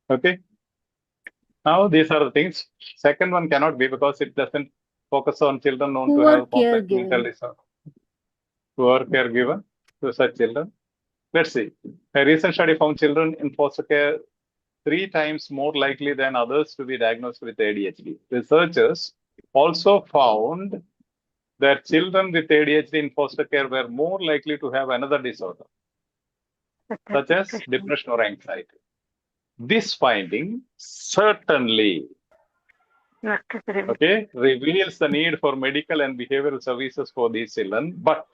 Okay. Now these are the things. Second one cannot be because it doesn't focus on children known to have complex mental disorder. Poor care given to such children. Let's see. A recent study found children in foster care 3 times more likely than others to be diagnosed with ADHD. Researchers also found that children with ADHD in foster care were more likely to have another disorder, such as depression or anxiety. This finding certainly reveals the need for medical and behavioral services for these children, but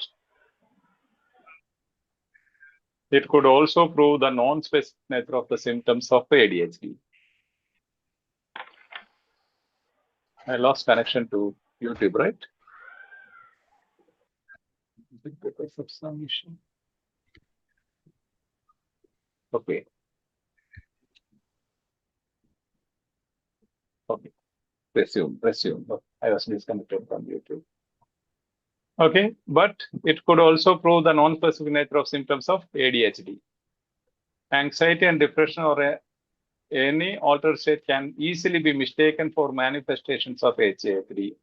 it could also prove the non-specific nature of the symptoms of ADHD. I lost connection to YouTube, right? Because of some issue. Okay. Okay. Resume. I was disconnected from YouTube. Okay, but it could also prove the non-specific nature of symptoms of ADHD. Anxiety and depression or any altered state can easily be mistaken for manifestations of ADHD.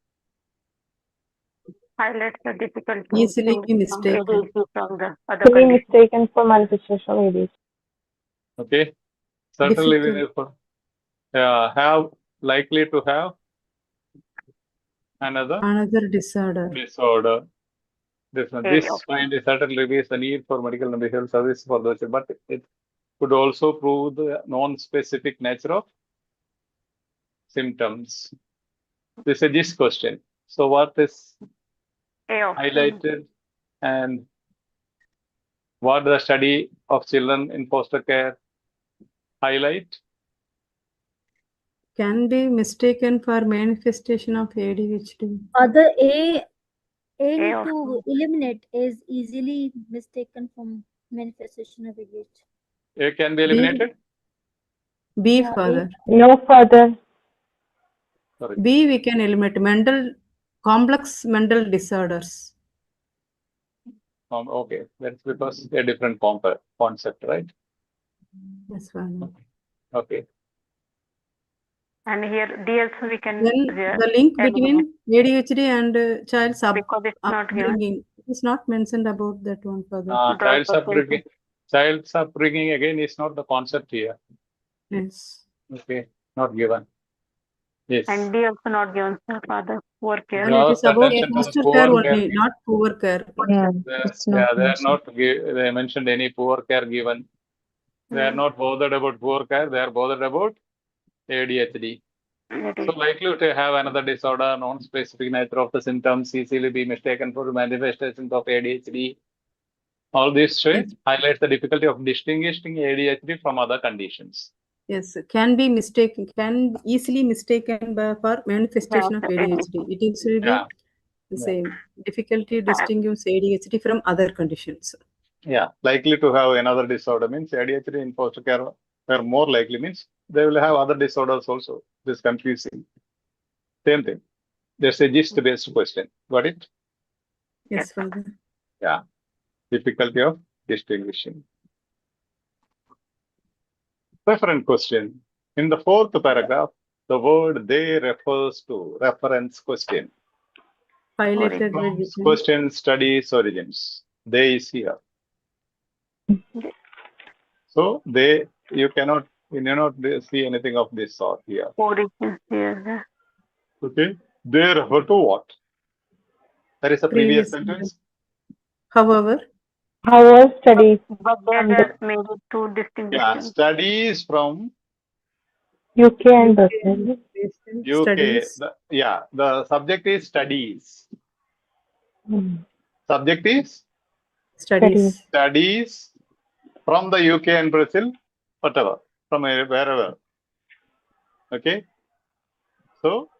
Highlights the difficulty. Easily be mistaken. From the other To be conditions. mistaken for manifestation of ADHD. Okay, certainly we have likely to have another disorder. This find certainly reveals the need for medical and behavioral service for those, but it could also prove the non-specific nature of symptoms. This is this question. So what is highlighted and what the study of children in foster care highlight? Can be mistaken for manifestation of ADHD. Other A need to eliminate is easily mistaken from manifestation of ADHD. A can be eliminated? B, Father. No, Father. Sorry. B we can eliminate complex mental disorders. Okay, that's because they're different concept, right? Yes, Father. Okay. And here D also we can Then the link between ADHD and child's upbringing is not mentioned about that one, Father. Child's upbringing again is not the concept here. Yes. Okay, not given. Yes. And D also not given, Father. Poor care. And it is about foster care only, not poor care. Yeah, they are not. They mentioned any poor care given. They are not bothered about poor care. They are bothered about ADHD. So likely to have another disorder, non-specific nature of the symptoms, easily be mistaken for manifestations of ADHD. All these Yes. highlight the difficulty of distinguishing ADHD from other conditions. Yes, can easily mistaken for manifestation of ADHD. It is will be the same difficulty distinguish ADHD from other conditions. Yeah, likely to have another disorder means ADHD in foster care are more likely means they will have other disorders also. This is confusing. Same thing. There's a gist-based question. Got it? Yes, Father. Yeah. Difficulty of distinguishing. Reference question. In the fourth paragraph, the word they refers to reference question. Highlighted red with Question studies origins. They is here. So you cannot see anything of this sort here. Origins here. Okay. They refer to what? There is a previous sentence. However, studies. But they just made it two distinct. Yeah, studies from UK and Brazil. UK. Studies. The subject is studies. Hmm. Subject is Studies. studies from the UK and Brazil, whatever, from wherever. Okay. So,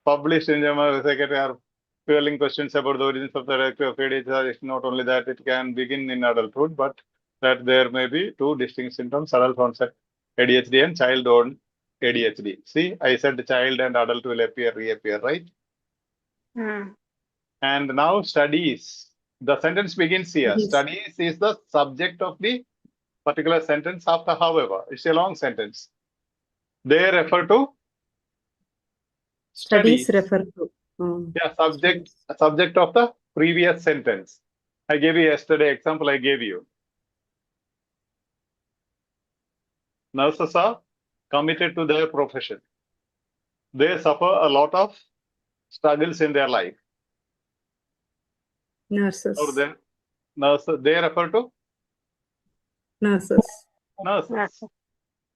published in German Secretary are fueling questions about the origins of the directive of ADHD. It's not only that it can begin in adulthood, but that there may be two distinct symptoms: adult onset ADHD and child-owned ADHD. See, I said child and adult will reappear, right? And now studies. The sentence begins here. Yes. Studies is the subject of the particular sentence after however. It's a long sentence. They refer to Studies refer to. Yeah, subject of the previous sentence. I gave you yesterday example I gave you. Nurses are committed to their profession. They suffer a lot of struggles in their life. Nurses. Or they refer to Nurses. nurses.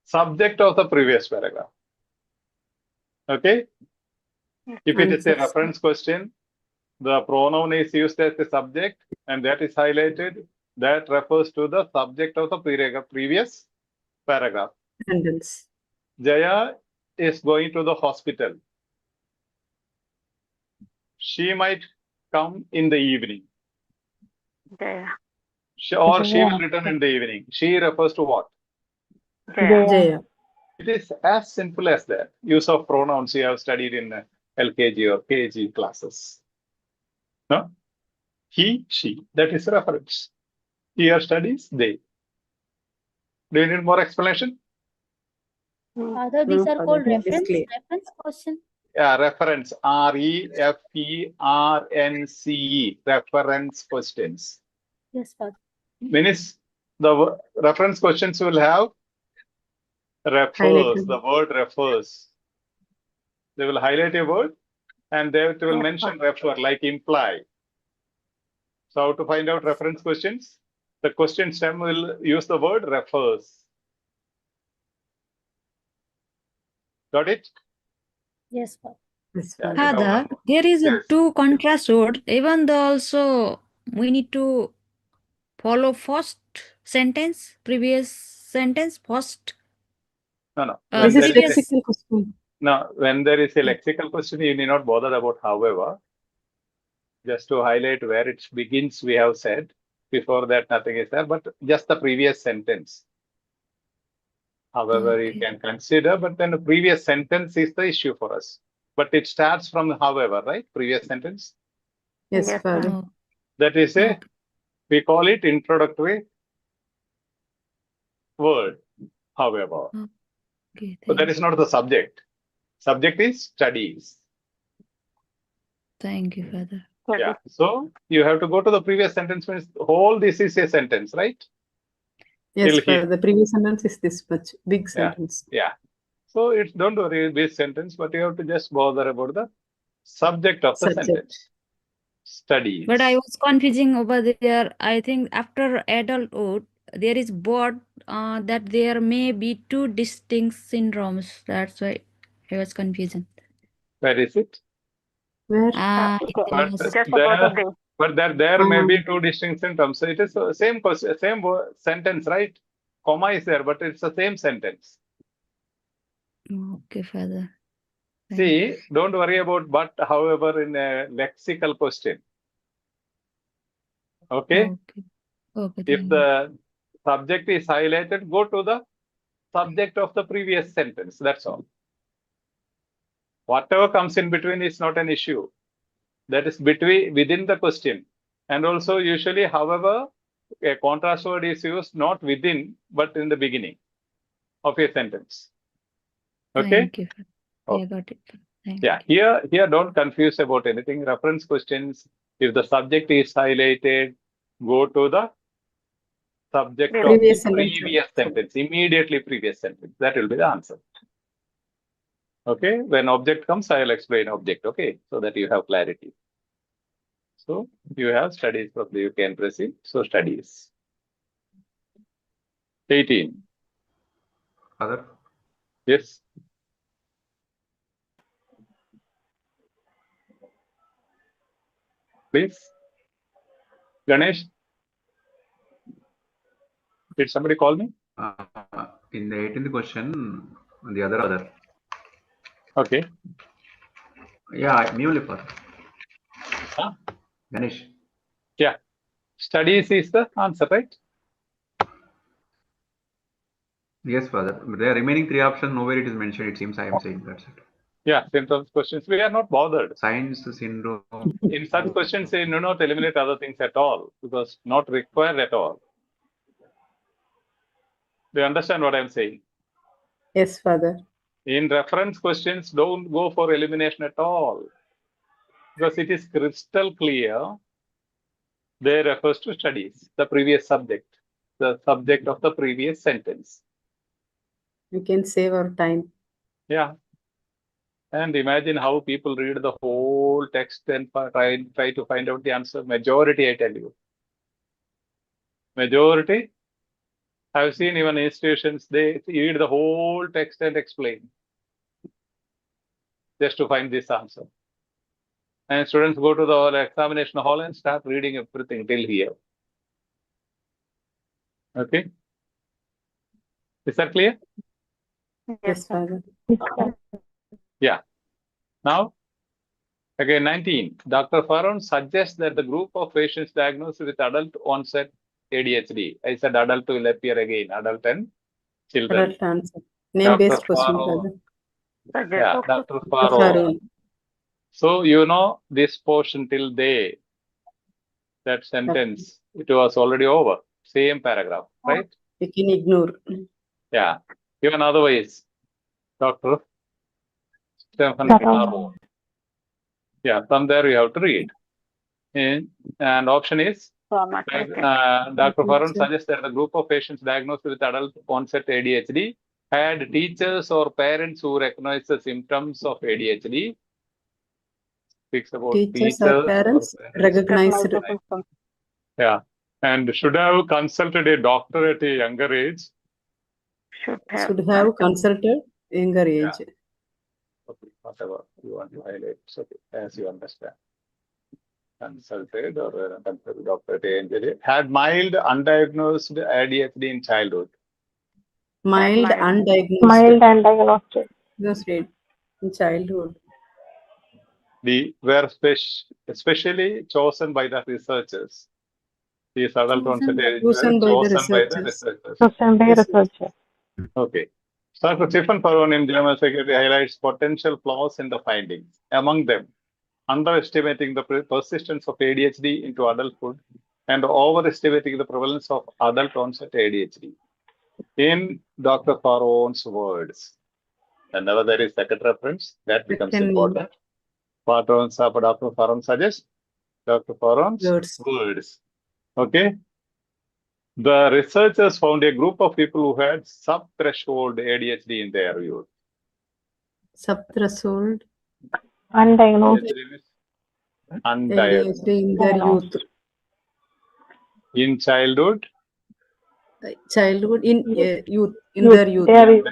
Subject of the previous paragraph. Okay? If it is a reference question, the pronoun is used as the subject and that is highlighted. That refers to the subject of the previous paragraph. Sentence. Jaya is going to the hospital. She might come in the evening. She will return in the evening. She refers to what? Jaya. It is as simple as that. Use of pronouns you have studied in LKG or KG classes. No? He, she. That is reference. Here studies, they. Do you need more explanation? Father, these are called reference question. Yeah, reference. REFERNCE. Reference questions. Yes, Father. Means the reference questions will have refers. The word refers. They will highlight a word and they will mention refer, like imply. So how to find out reference questions? The question stem will use the word refers. Got it? Yes, Father. Father, there is a two contrast word. Even though also we need to follow first sentence, previous sentence, first. No. This is lexical question. No, when there is a lexical question, you need not bother about however. Just to highlight where it begins, we have said. Before that, nothing is there, but just the previous sentence. However, you can consider, but then the previous sentence is the issue for us. But it starts from however, right? Previous sentence. Yes, Father. That is we call it introductory word, however. So that is not the subject. Subject is studies. Thank you, Father. Yeah. So you have to go to the previous sentence. Means whole this is a sentence, right? Yes, Father. The previous sentence is this much big sentence. Yeah. So it's don't worry this sentence, but you have to just bother about the subject of the sentence. Studies. But I was confusing over there. I think after adulthood, there is both that there may be two distinct syndromes. That's why I was confusing. Where is it? Where? But the But there may be two distinct symptoms. So it is the same question, same sentence, right? Comma is there, but it's the same sentence. Okay, Father. See, don't worry about but, however, in a lexical question. Okay? Okay, If the subject is highlighted, go to the subject of the previous sentence. That's all. Whatever comes in between is not an issue. That is within the question. And also, usually, however, a contrast word is used not within, but in the beginning of a sentence. Okay? Thank you. Okay. Yeah, got it. Yeah, here don't confuse about anything. Reference questions, if the subject is highlighted, go to the subject of the previous sentence, immediately previous sentence. That will be the answer. Okay, when object comes, I will explain object, okay, so that you have clarity. So you have studies, probably you can proceed. So studies. 18. Father? Yes. Please. Ganesh? Did somebody call me? In the 18th question, the other. Okay. Yeah, me only, Father. Huh? Ganesh. Yeah. Studies is the answer, right? Yes, Father. The remaining three options, nowhere it is mentioned. It seems I am saying that's it. Yeah, symptoms questions. We are not bothered. Signs, syndrome. In such questions, they do not eliminate other things at all because not required at all. Do you understand what I'm saying? Yes, Father. In reference questions, don't go for elimination at all because it is crystal clear. They refers to studies, the previous subject, the subject of the previous sentence. We can save our time. Yeah. And imagine how people read the whole text and try to find out the answer. Majority, I tell you. Majority. I've seen even institutions, they read the whole text and explain just to find this answer. And students go to the examination hall and start reading everything till here. Okay. Is that clear? Yes, Father. Yeah. Now, again, 19. Dr. Farron suggests that the group of patients diagnosed with adult onset ADHD. I said adult will appear again, adult and children. Adult answer. Name-based question, Father. Yeah, Dr. Farron. So, you know, this portion till they, that sentence, it was already over. Same paragraph, right? You can ignore. Yeah. Even otherwise, Dr. Stephen Farron. Yeah, from there you have to read. And option is, Dr. Farron suggests that the group of patients diagnosed with adult onset ADHD had teachers or parents who recognize the symptoms of ADHD. Speaks about teachers or parents recognized. Yeah, and should have consulted a doctor at a younger age. Should have consulted younger age. Yeah. Okay, whatever you want to highlight, so as you understand. Consulted or consulted doctor at a younger age. Had mild undiagnosed ADHD in childhood. Mild undiagnosed. Mild undiagnosed. In childhood. They were especially chosen by the researchers. These adult onset ADHD were chosen by the researchers. Chosen by researchers. Okay. Dr. Stephen Farron in German Secretary highlights potential flaws in the findings. Among them, underestimating the persistence of ADHD into adulthood and overestimating the prevalence of adult onset ADHD. In Dr. Farron's words, whenever there is second reference, that becomes important. Dr. Farron suggests Dr. Farron's words. Okay. The researchers found a group of people who had sub-threshold ADHD in their youth. Sub-threshold? Undiagnosed. ADHD in their youth. In childhood? Childhood, in youth, in their youth.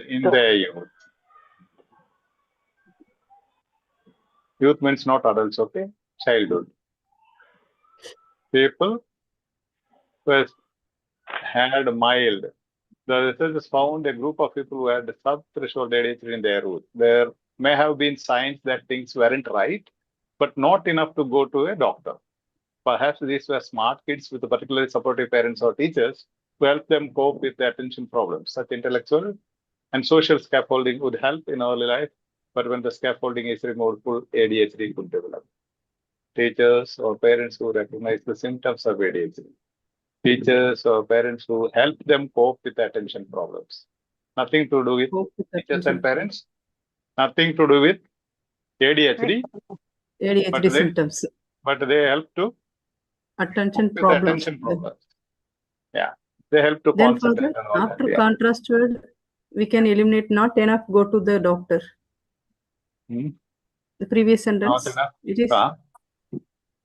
In their youth. Youth means not adults, okay? Childhood. People who had mild. The researchers found a group of people who had sub-threshold ADHD in their route. There may have been signs that things weren't right, but not enough to go to a doctor. Perhaps these were smart kids with particularly supportive parents or teachers who helped them cope with the attention problems. Such intellectual and social scaffolding would help in early life, but when the scaffolding is removed, full ADHD could develop. Teachers or parents who recognize the symptoms of ADHD. Teachers or parents who help them cope with attention problems. Nothing to do with teachers and parents. Nothing to do with ADHD. ADHD symptoms. But they help to attention problems. Yeah, they help to Then concentrate further, on all after that. contrast word, we can eliminate not enough, go to the doctor. The previous sentence. Not enough. It is.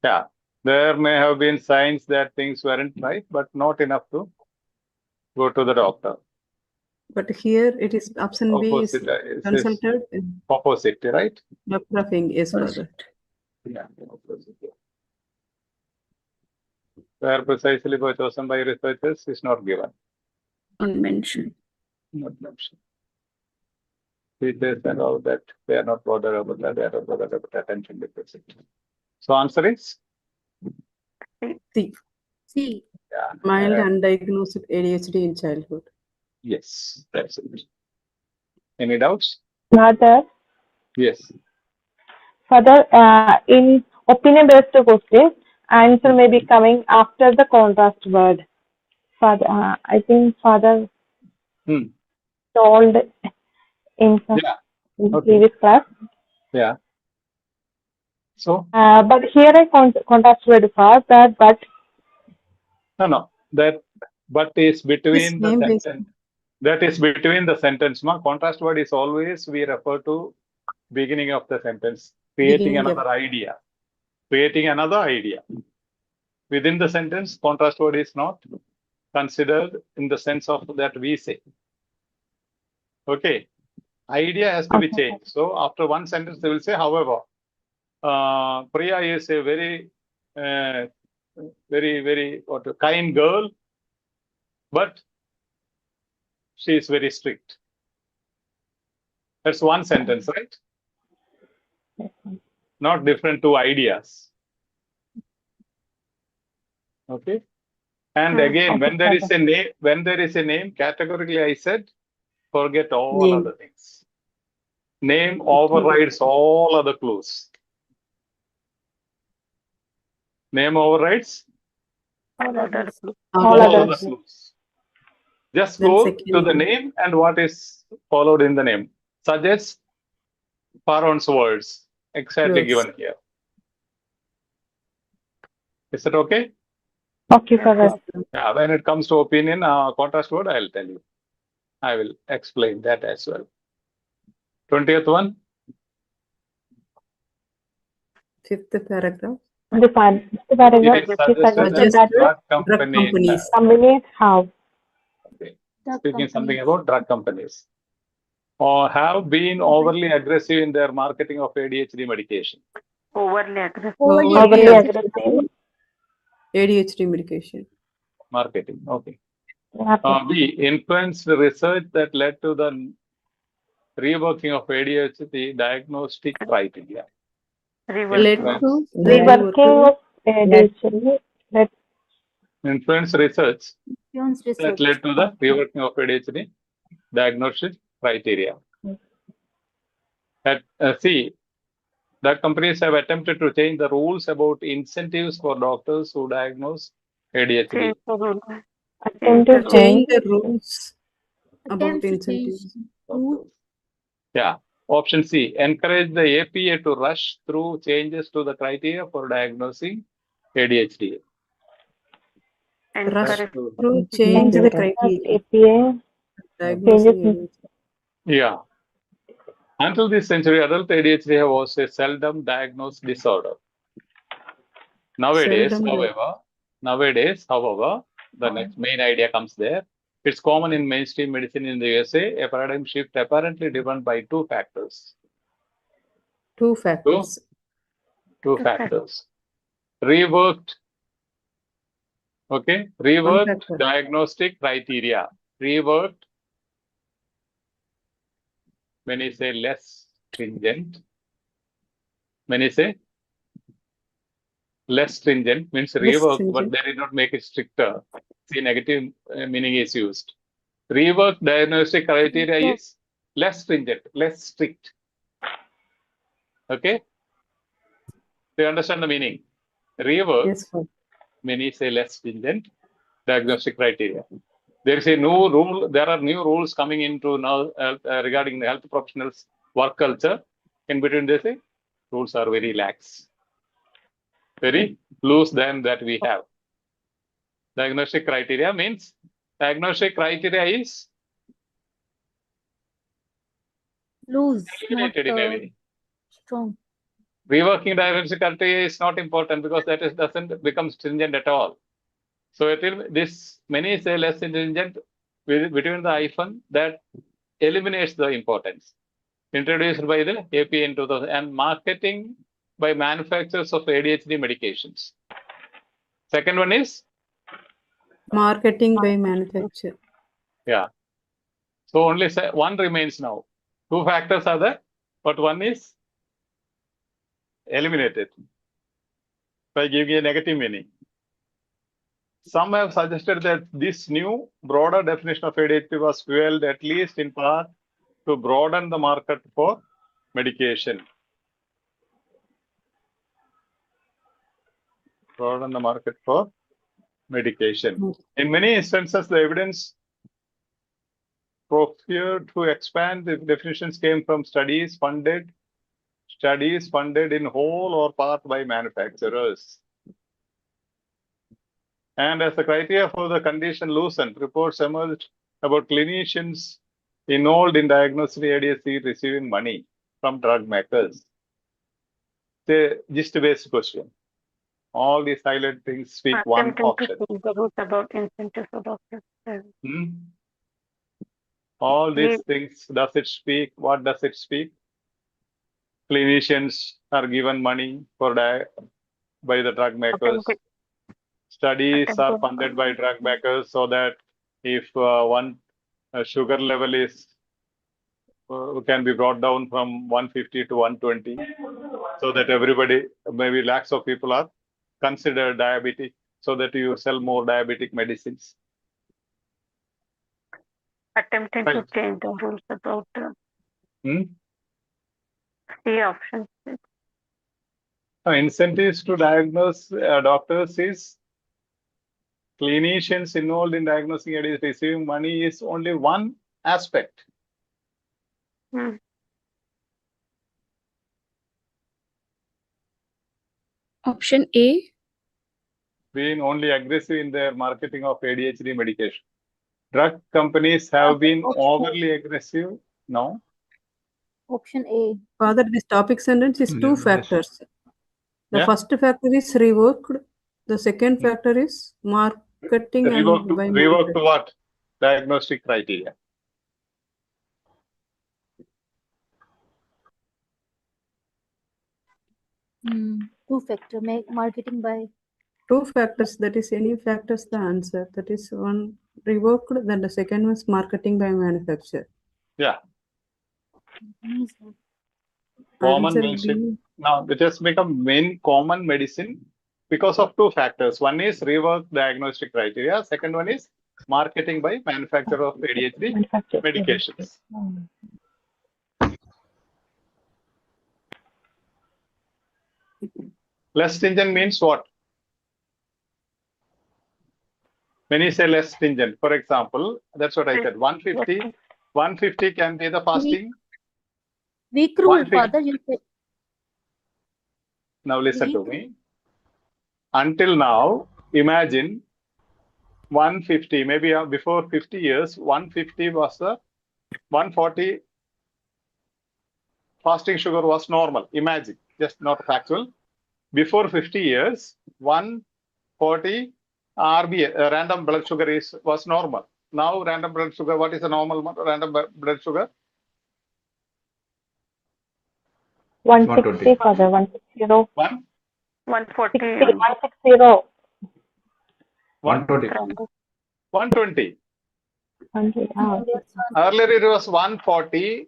Yeah, there may have been signs that things weren't right, but not enough to go to the doctor. But here it is option B is consulted. Opposite, right? Nothing is further. Yeah, opposite. Where precisely were chosen by researchers is not given. Unmentioned. Not mentioned. Teachers and all that, they are not bothered about that, they are not bothered about attention deficit. So answer is? C. C. Yeah. Mild undiagnosed ADHD in childhood. Yes, that's it. Any doubts? Father, Yes. Father, in opinion-based question, answer may be coming after the contrast word. Father, I think Father told in the previous class. Yeah. So? But here I contrast word for that, but. No. That but is between the sentence. That is between the sentence. Contrast word is always we refer to beginning of the sentence, creating another idea. Creating another idea. Within the sentence, contrast word is not considered in the sense of that we say. Okay. Idea has to be changed. So after one sentence, they will say, however, Priya is a very, very kind girl, but she is very strict. That's one sentence, right? Not different two ideas. Okay. And again, when there is a name, categorically I said, forget all other things. Name overrides all other clues. Name overrides all other clues. Just go to the name and what is followed in the name. Suggest Faron's words exactly given here. Is that okay? Okay, Father. Yeah, when it comes to opinion, contrast word, I'll tell you. I will explain that as well. 20th one. Fifth paragraph. The paragraph it is suggested that drug companies have. Okay. Speaking something about drug companies. Or have been overly aggressive in their marketing of ADHD medication. Overly aggressive. Overly aggressive. ADHD medication. Marketing. Okay. B. Influenced research that led to the reworking of ADHD diagnostic criteria. Reworking of ADHD. Influenced research that led to the reworking of ADHD diagnostic criteria. At C. That companies have attempted to change the rules about incentives for doctors who diagnose ADHD. Attempt to change the rules about incentives. Yeah. Option C. Encourage the APA to rush through changes to the criteria for diagnosing ADHD. Rush through change the criteria. APA. Diagnosing ADHD. Yeah. Until this century, adult ADHD was a seldom diagnosed disorder. Nowadays, however, the next main idea comes there. It's common in mainstream medicine in the USA, a paradigm shift apparently driven by two factors. Two factors. Reworked Okay, One reworked factor. diagnostic criteria. Reworked, many say less stringent. Many say less stringent means reworked, but they did not make it stricter. See, negative meaning is used. Reworked diagnostic criteria is less stringent, less strict. Okay? Do you understand the meaning? Reworked, Yes, sir. many say less stringent diagnostic criteria. There is a new rule. There are new rules coming into now regarding the health professionals' work culture. In between, they say rules are very lax, very loose than that we have. Diagnostic criteria means diagnostic criteria is Loose, not eliminated in a way. strong. Reworking diagnostic criteria is not important because that is, doesn't become stringent at all. So it will, this many say less stringent between the hyphen that eliminates the importance. Introduced by the AP in 2000 and marketing by manufacturers of ADHD medications. Second one is Marketing by manufacturer. yeah. So only one remains now. Two factors are there, but one is eliminated by giving a negative meaning. Some have suggested that this new broader definition of ADHD was fueled at least in part to broaden the market for medication. Broaden the market for medication. In many instances, the evidence procured to expand the definitions came from studies funded in whole or part by manufacturers. And as the criteria for the condition loosened, reports emerged about clinicians involved in diagnosing ADHD receiving money from drug makers. The gist-based question. All these silent things speak one option. About incentives for doctors. All these things, does it speak? What does it speak? Clinicians are given money for by the drug makers. Studies are funded by drug makers so that if one sugar level is can be brought down from 150 to 120, so that everybody, maybe lakhs of people are considered diabetic, so that you sell more diabetic medicines. Attempting to change the rules about the options. Incentives to diagnose doctors is clinicians involved in diagnosing ADHD receiving money is only one aspect. Option A. Being only aggressive in their marketing of ADHD medication. Drug companies have been overly aggressive now. Option A. Father, this topic sentence is two factors. The first factor is reworked. The second factor is marketing and by rework to what? Diagnostic criteria. Two factor marketing by. Two factors, that is any factors the answer. That is one reworked, then the second was marketing by manufacturer. Yeah. Common medicine. Now it has become main common medicine because of two factors. One is rework diagnostic criteria. Second one is marketing by manufacturer of ADHD medications. Less stringent means what? Many say less stringent. For example, that's what I said. 150 can be the fasting. Weak rule, Father, you said. Now listen to me. Until now, imagine 150, maybe before 50 years, 150 was the 140 fasting sugar was normal. Imagine, just not factual. Before 50 years, 140 random blood sugar was normal. Now random blood sugar, what is the normal random blood sugar? 160, Father, 160. 140. 160. 120. 120. 100. Okay. Earlier it was 140.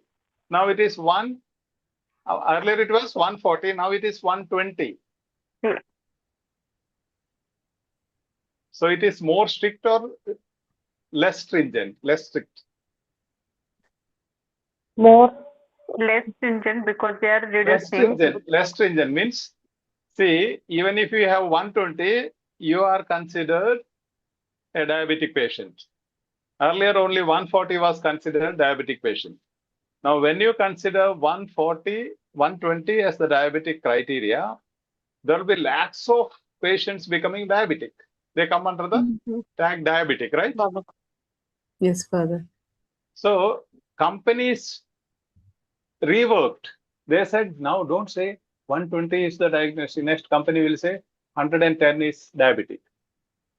Now it is earlier it was 140. Now it is 120. So it is more strict or less stringent? Less strict. More. Less stringent because they are Less reducing. stringent. Less stringent means, see, even if you have 120, you are considered a diabetic patient. Earlier only 140 was considered diabetic patient. Now when you consider 140, 120 as the diabetic criteria, there will be lakhs of patients becoming diabetic. They come under the tag diabetic, right? Yes, Father. So companies reworked. They said, now don't say 120 is the diagnosis. Next company will say 110 is diabetic.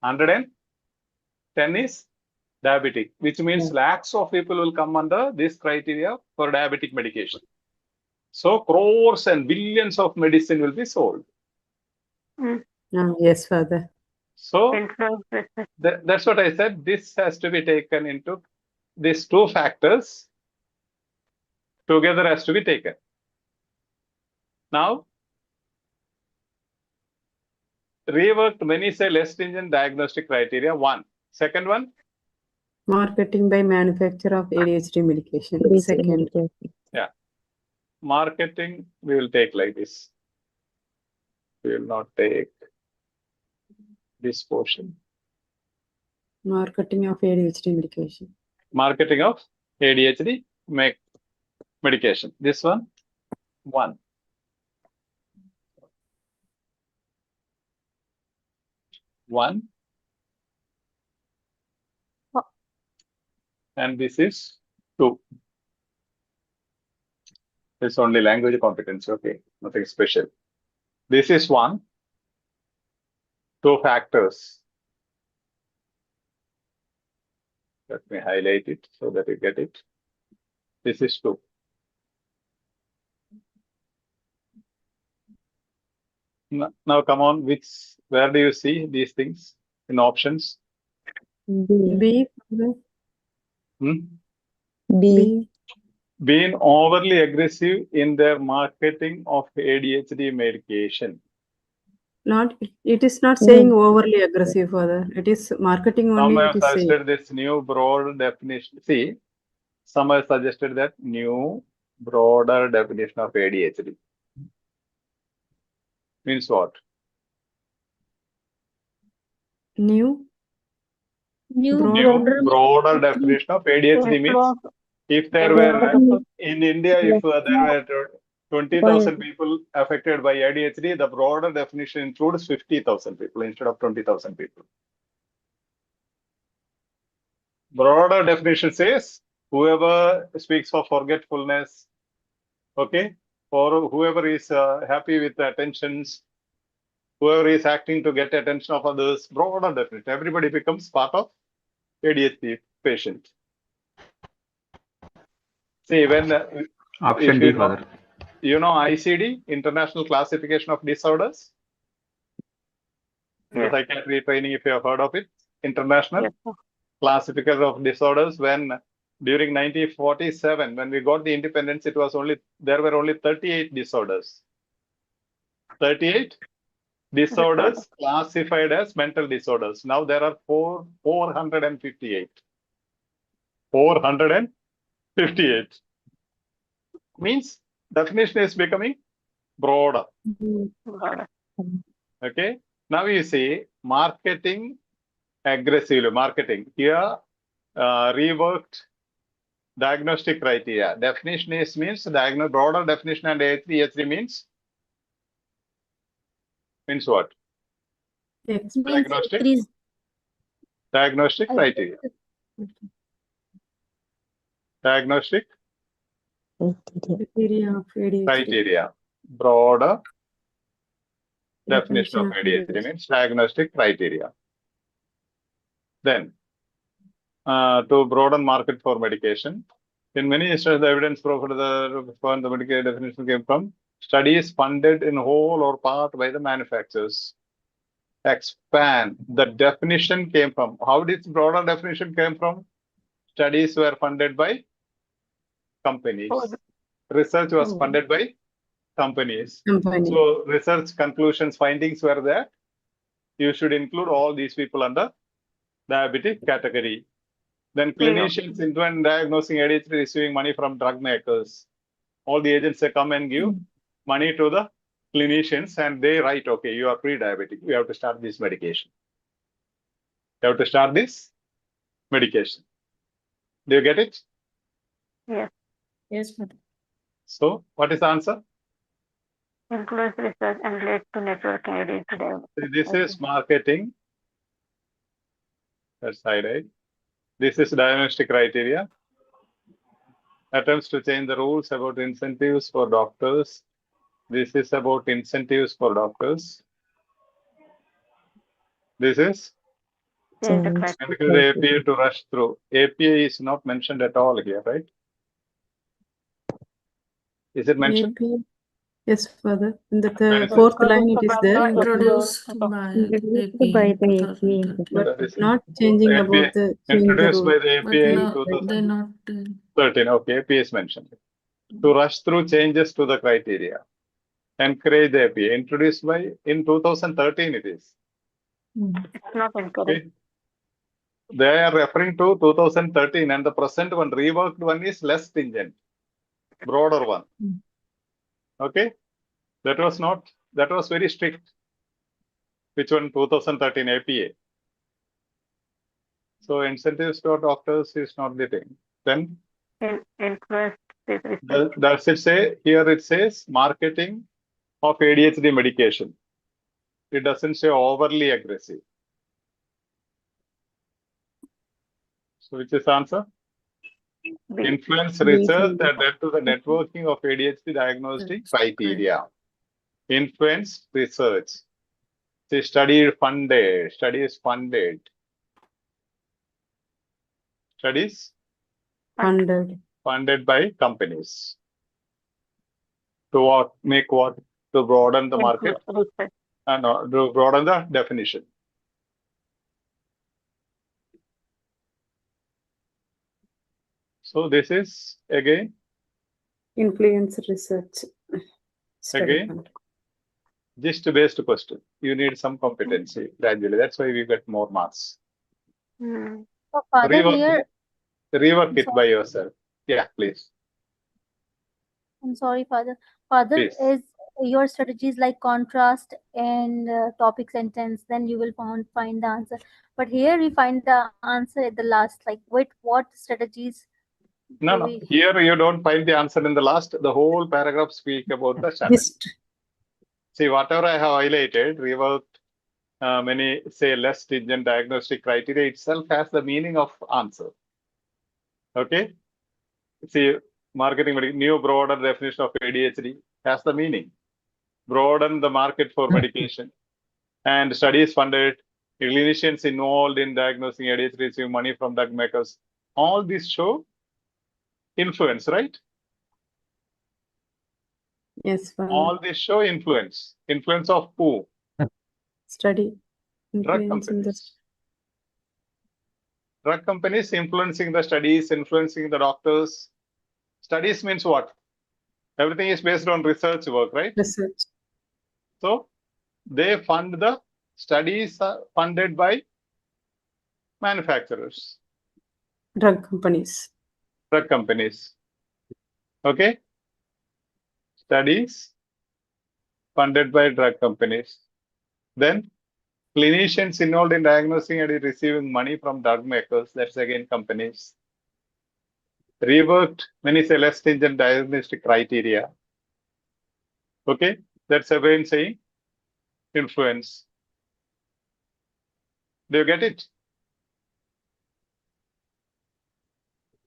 110 is diabetic, which means lakhs of people will come under this criteria for diabetic medication. So crores and billions of medicine will be sold. Yes, Father. So that's what I said. This has to be taken into, these two factors together has to be taken. Now, reworked, many say less stringent diagnostic criteria. One. Second one? Marketing by manufacturer of ADHD medication. Second. Yeah. Marketing, we will take like this. We will not take this portion. Marketing of ADHD medication. Marketing of ADHD medication. This one, one. One. And this is two. It's only language competency. Okay, nothing special. This is one. Two factors. Let me highlight it so that you get it. This is two. Now come on, where do you see these things in options? B. B. Being overly aggressive in their marketing of ADHD medication. It is not saying overly aggressive, Father. It is marketing only. Some have It is saying. suggested this new broad definition. See, some have suggested that new broader definition of ADHD. Means what? New Broader definition of ADHD means if there were in India, if there were 20,000 people affected by ADHD, the broader definition includes 50,000 people instead of 20,000 people. Broader definition says whoever speaks for forgetfulness, okay, or whoever is happy with the attentions, whoever is acting to get attention of others, broader definition. Everybody becomes part of ADHD patient. See, when option D, Father. You know ICD, International Classification of Disorders? The psychiatry training, if you have heard of it, International Classification of Disorders. When during 1947, when we got the independence, there were only 38 disorders. 38 disorders classified as mental disorders. Now there are 458. 458 means definition is becoming broader. Okay. Now you see marketing aggressively. Marketing here reworked diagnostic criteria. Definition means broader definition, and A3 means what? Diagnostic criteria. Diagnostic criteria. Broader definition of ADHD means diagnostic criteria. Then, to broaden market for medication, in many instances, the evidence for the medical definition came from studies funded in whole or part by the manufacturers. expand. The definition came from, how did broader definition came from? Studies were funded by companies. Research was funded by companies. Company. So research conclusions, findings were there. You should include all these people under diabetic category. Then clinicians in diagnosing ADHD receiving money from drug makers. All the agents, they come and give money to the clinicians and they write, okay, you are pre-diabetic. You have to start this medication. You have to start this medication. Do you get it? Yes. Yes, madam. So what is the answer? Includes research and relates to networking ADHD. This is marketing. That's side A. This is diagnostic criteria. Attempts to change the rules about incentives for doctors. This is about incentives for doctors. This is the APA to rush through. APA is not mentioned at all here, right? Is it mentioned? APA. Yes, Father. In the fourth line, it is there. Introduced by the APA. But not changing APA, about the introduced by the but APA in no, they're not. 2013. Okay, APA is mentioned. To rush through changes to the criteria. Encourage the APA. Introduced by in 2013 it is. It's not encouraged. Okay. They are referring to 2013 and the present one, reworked one is less stringent, broader one. Okay. That was very strict. Which one? 2013 APA. So incentives to doctors is not the thing. Then Influence. does it say, here it says marketing of ADHD medication. It doesn't say overly aggressive. So which is the answer? Influence research that led to the networking of ADHD diagnostic criteria. Influence research. See, studies funded. Studies funded by companies. To what? Make what? To broaden the market. No, to broaden the definition. So this is again influence research. Again, just based question. You need some competency gradually. That's why we get more marks. So Father, Rework it by yourself. Yeah, please. I'm sorry, Father. Father, Please. is your strategies like contrast and topic sentence, then you will find the answer. But here we find the answer at the last. Like, what strategies? No. Here you don't find the answer in the last. The whole paragraph speak about the strategy. See, whatever I have highlighted, reworked, many say less stringent diagnostic criteria itself has the meaning of answer. Okay. See, marketing new broader definition of ADHD has the meaning. Broaden the market for medication. And studies funded, clinicians involved in diagnosing ADHD receive money from drug makers. All these show influence, right? Yes, Father. All these show influence. Influence of who? Study. Drug companies. Drug companies influencing the studies, influencing the doctors. Studies means what? Everything is based on research work, right? Research. So they fund the studies funded by manufacturers. Drug companies. Drug companies. Okay. Studies funded by drug companies. Then clinicians involved in diagnosing and receiving money from drug makers. That's again companies. Reworked many say less stringent diagnostic criteria. Okay. That's again saying influence. Do you get it?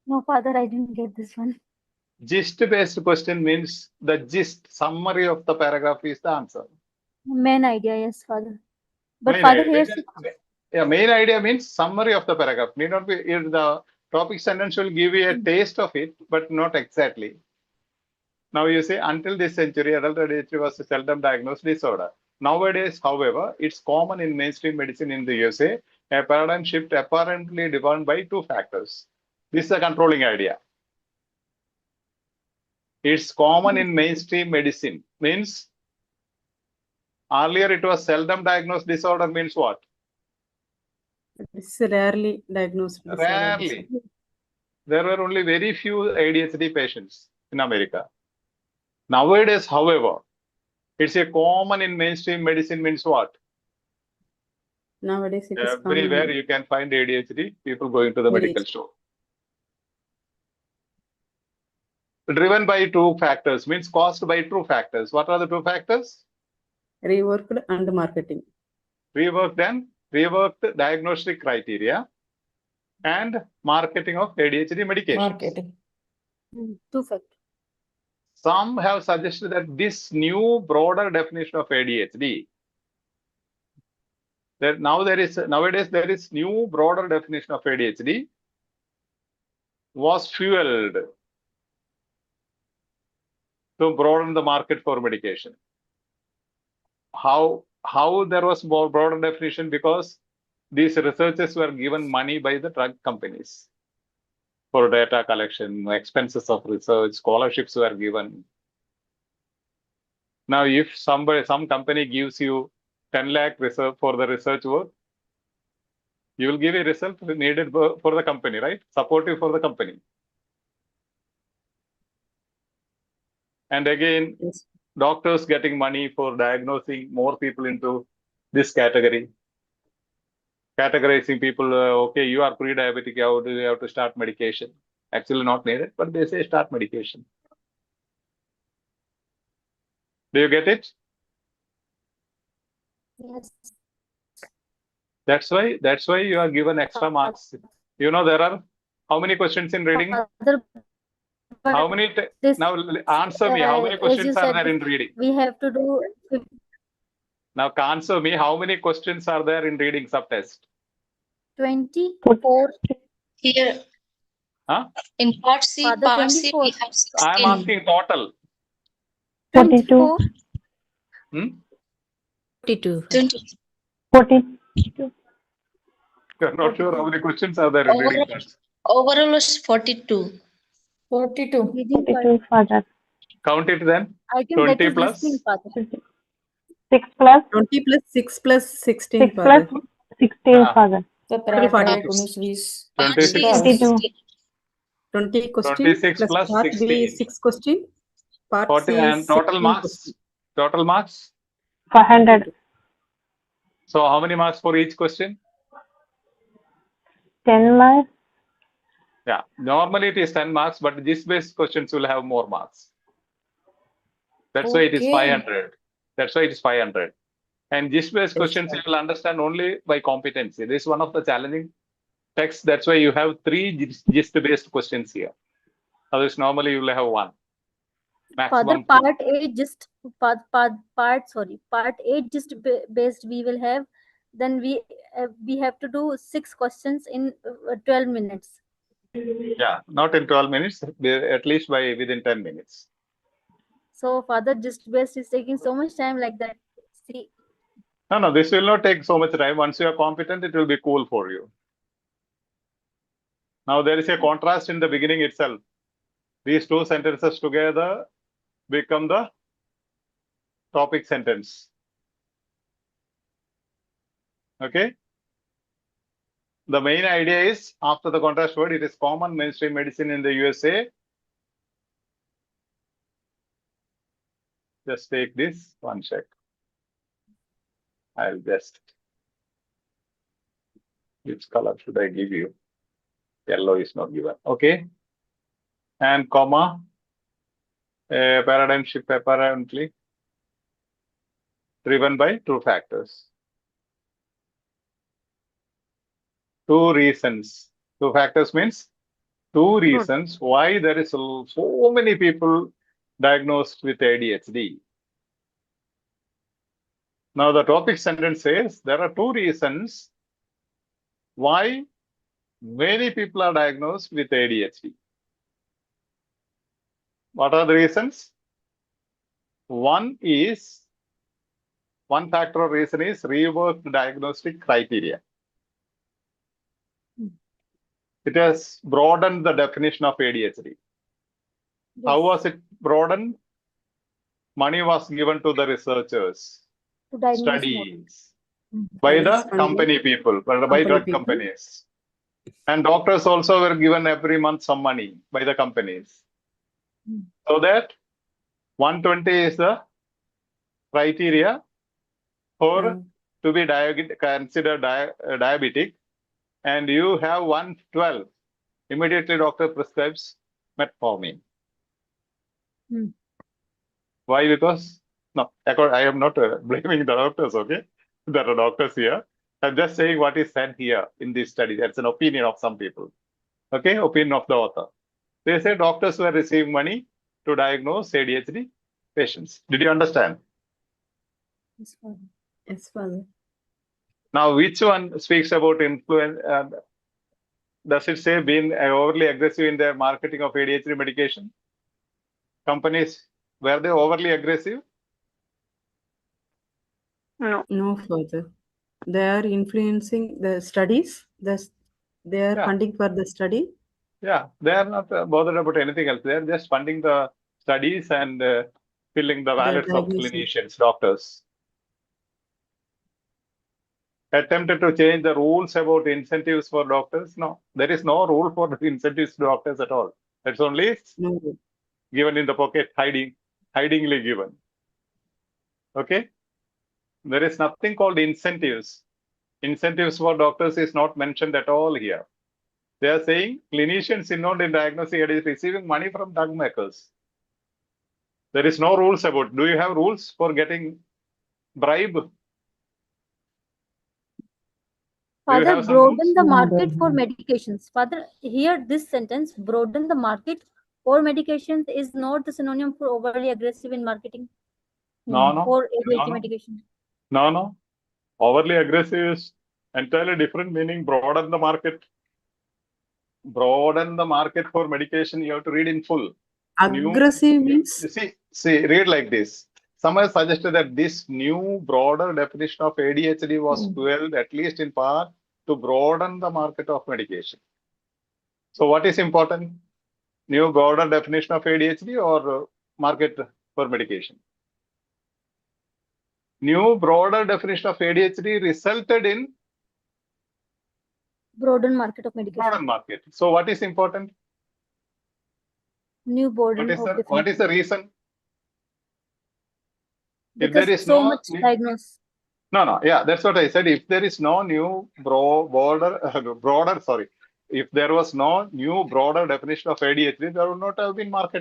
No, Father, I didn't get this one. Gist-based question means the gist, summary of the paragraph is the answer. Main idea, yes, Father. But Main Father, idea. here's Main idea means summary of the paragraph. Need not be the topic sentence will give you a taste of it, but not exactly. Now you say until this century, adult ADHD was a seldom diagnosed disorder. Nowadays, however, it's common in mainstream medicine in the USA, a paradigm shift apparently defined by two factors. This is a controlling idea. It's common in mainstream medicine. Means earlier it was seldom diagnosed disorder means what? It's rarely diagnosed disorder. Rarely. There were only very few ADHD patients in America. Nowadays, however, it's a common in mainstream medicine means what? Nowadays, it is Everywhere common. you can find ADHD, people going to the medical store. Driven by two factors, means caused by two factors. What are the two factors? Reworked and marketing. Reworked diagnostic criteria and marketing of ADHD medications. Marketing. Two factors. Some have suggested that this new broader definition of ADHD, that nowadays there is new broader definition of ADHD, was fueled to broaden the market for medication. How there was more broader definition? Because these researchers were given money by the drug companies for data collection, expenses of research, scholarships were given. Now, if some company gives you 10 lakh reserve for the research work, you will give a result needed for the company, right? Supportive for the company. And again, doctors getting money for diagnosing more people into this category. Categorizing people, okay, you are pre-diabetic, you have to start medication. Actually not needed, but they say start medication. Do you get it? Yes. That's why you are given extra marks. You know, there are how many questions in reading? How many? Now answer me. How many questions are there in reading? We have to do. Now answer me. How many questions are there in reading subtest? 24. Here, Huh? in part C, Father, part C, 24. we have 16. I am asking total. 24. Hmm? 42. 42. You're not sure how many questions are there in reading test. Overall is 42. 42. Reading 42, Father. Count it then. I think that 20 is plus. listening, Father. 6 plus 20 plus 6 plus 16, 6 Father. plus 16, Father. 17, 42. 19, 20. Part C 26. is 22. 16. 20 question 26 plus plus part B 16. 6 question. Part 40 C and is total 16 marks. question. Total marks. 500. So how many marks for each question? 10 marks. Yeah, normally it is 10 marks, but GIS-based questions will have more marks. That's why it is Okay. 500. That's why it is 500. And GIS-based questions you will understand only by competency. This is one of the challenging texts. That's why you have 3 GIS-based questions here. Otherwise, normally you will have 1. Father, Maximum 2. part A just part A just based we will have. Then we have to do 6 questions in 12 minutes. Yeah, not in 12 minutes, at least within 10 minutes. So Father, just based is taking so much time like that. See. No, this will not take so much time. Once you are competent, it will be cool for you. Now there is a contrast in the beginning itself. These two sentences together become the topic sentence. Okay. The main idea is after the contrast word, it is common mainstream medicine in the USA. Just take this one check. I'll just, which color should I give you? Yellow is not given. Okay. And comma, a paradigm shift apparently driven by two factors. 2 reasons. 2 factors means 2 reasons why there is so many people diagnosed with ADHD. Now the topic sentence says there are 2 reasons why many people are diagnosed with ADHD. What are the reasons? One is one factor of reason is reworked diagnostic criteria. It has broadened the definition of ADHD. Yes. How was it broadened? Money was given to the researchers, studies by the company people, by drug companies. And doctors also were given every month some money by the companies. So that 120 is the criteria for to be considered diabetic, and you have 112. Immediately doctor prescribes metformin. Why? Because, no, I am not blaming the doctors, okay? There are doctors here. I'm just saying what is said here in this study. That's an opinion of some people. Okay, opinion of the author. They say doctors were receiving money to diagnose ADHD patients. Did you understand? Yes, Father. Yes, Father. Now, which one speaks about influence? Does it say being overly aggressive in their marketing of ADHD medication? Companies, were they overly aggressive? No. No, Father. They are influencing the studies. They are funding for the study. Yeah, they are not bothered about anything else. They are just funding the studies and filling the wallets of clinicians, doctors. Attempted to change the rules about incentives for doctors. No, there is no rule for incentives to doctors at all. It's only given in the pocket, hidingly given. Okay? There is nothing called incentives. Incentives for doctors is not mentioned at all here. They are saying clinicians involved in diagnosing ADHD receiving money from drug makers. There is no rules about it. Do you have rules for getting bribe? Father, broaden the market for medications. Father, here this sentence, broaden the market for medications, is not the synonym for overly aggressive in marketing. No. For ADHD medication. No. Overly aggressive is entirely different meaning. Broaden the market. Broaden the market for medication. You have to read in full. Aggressive means? See, read like this. Someone suggested that this new broader definition of ADHD was fueled, at least in part, to broaden the market of medication. So what is important? New broader definition of ADHD or market for medication? New broader definition of ADHD resulted in broaden market of medication. Broaden market. So what is important? New broaden what is the reason? Because if there is so much diagnosis. No. Yeah, that's what I said. If there is no new broader, if there was no new broader definition of ADHD, there would not have been market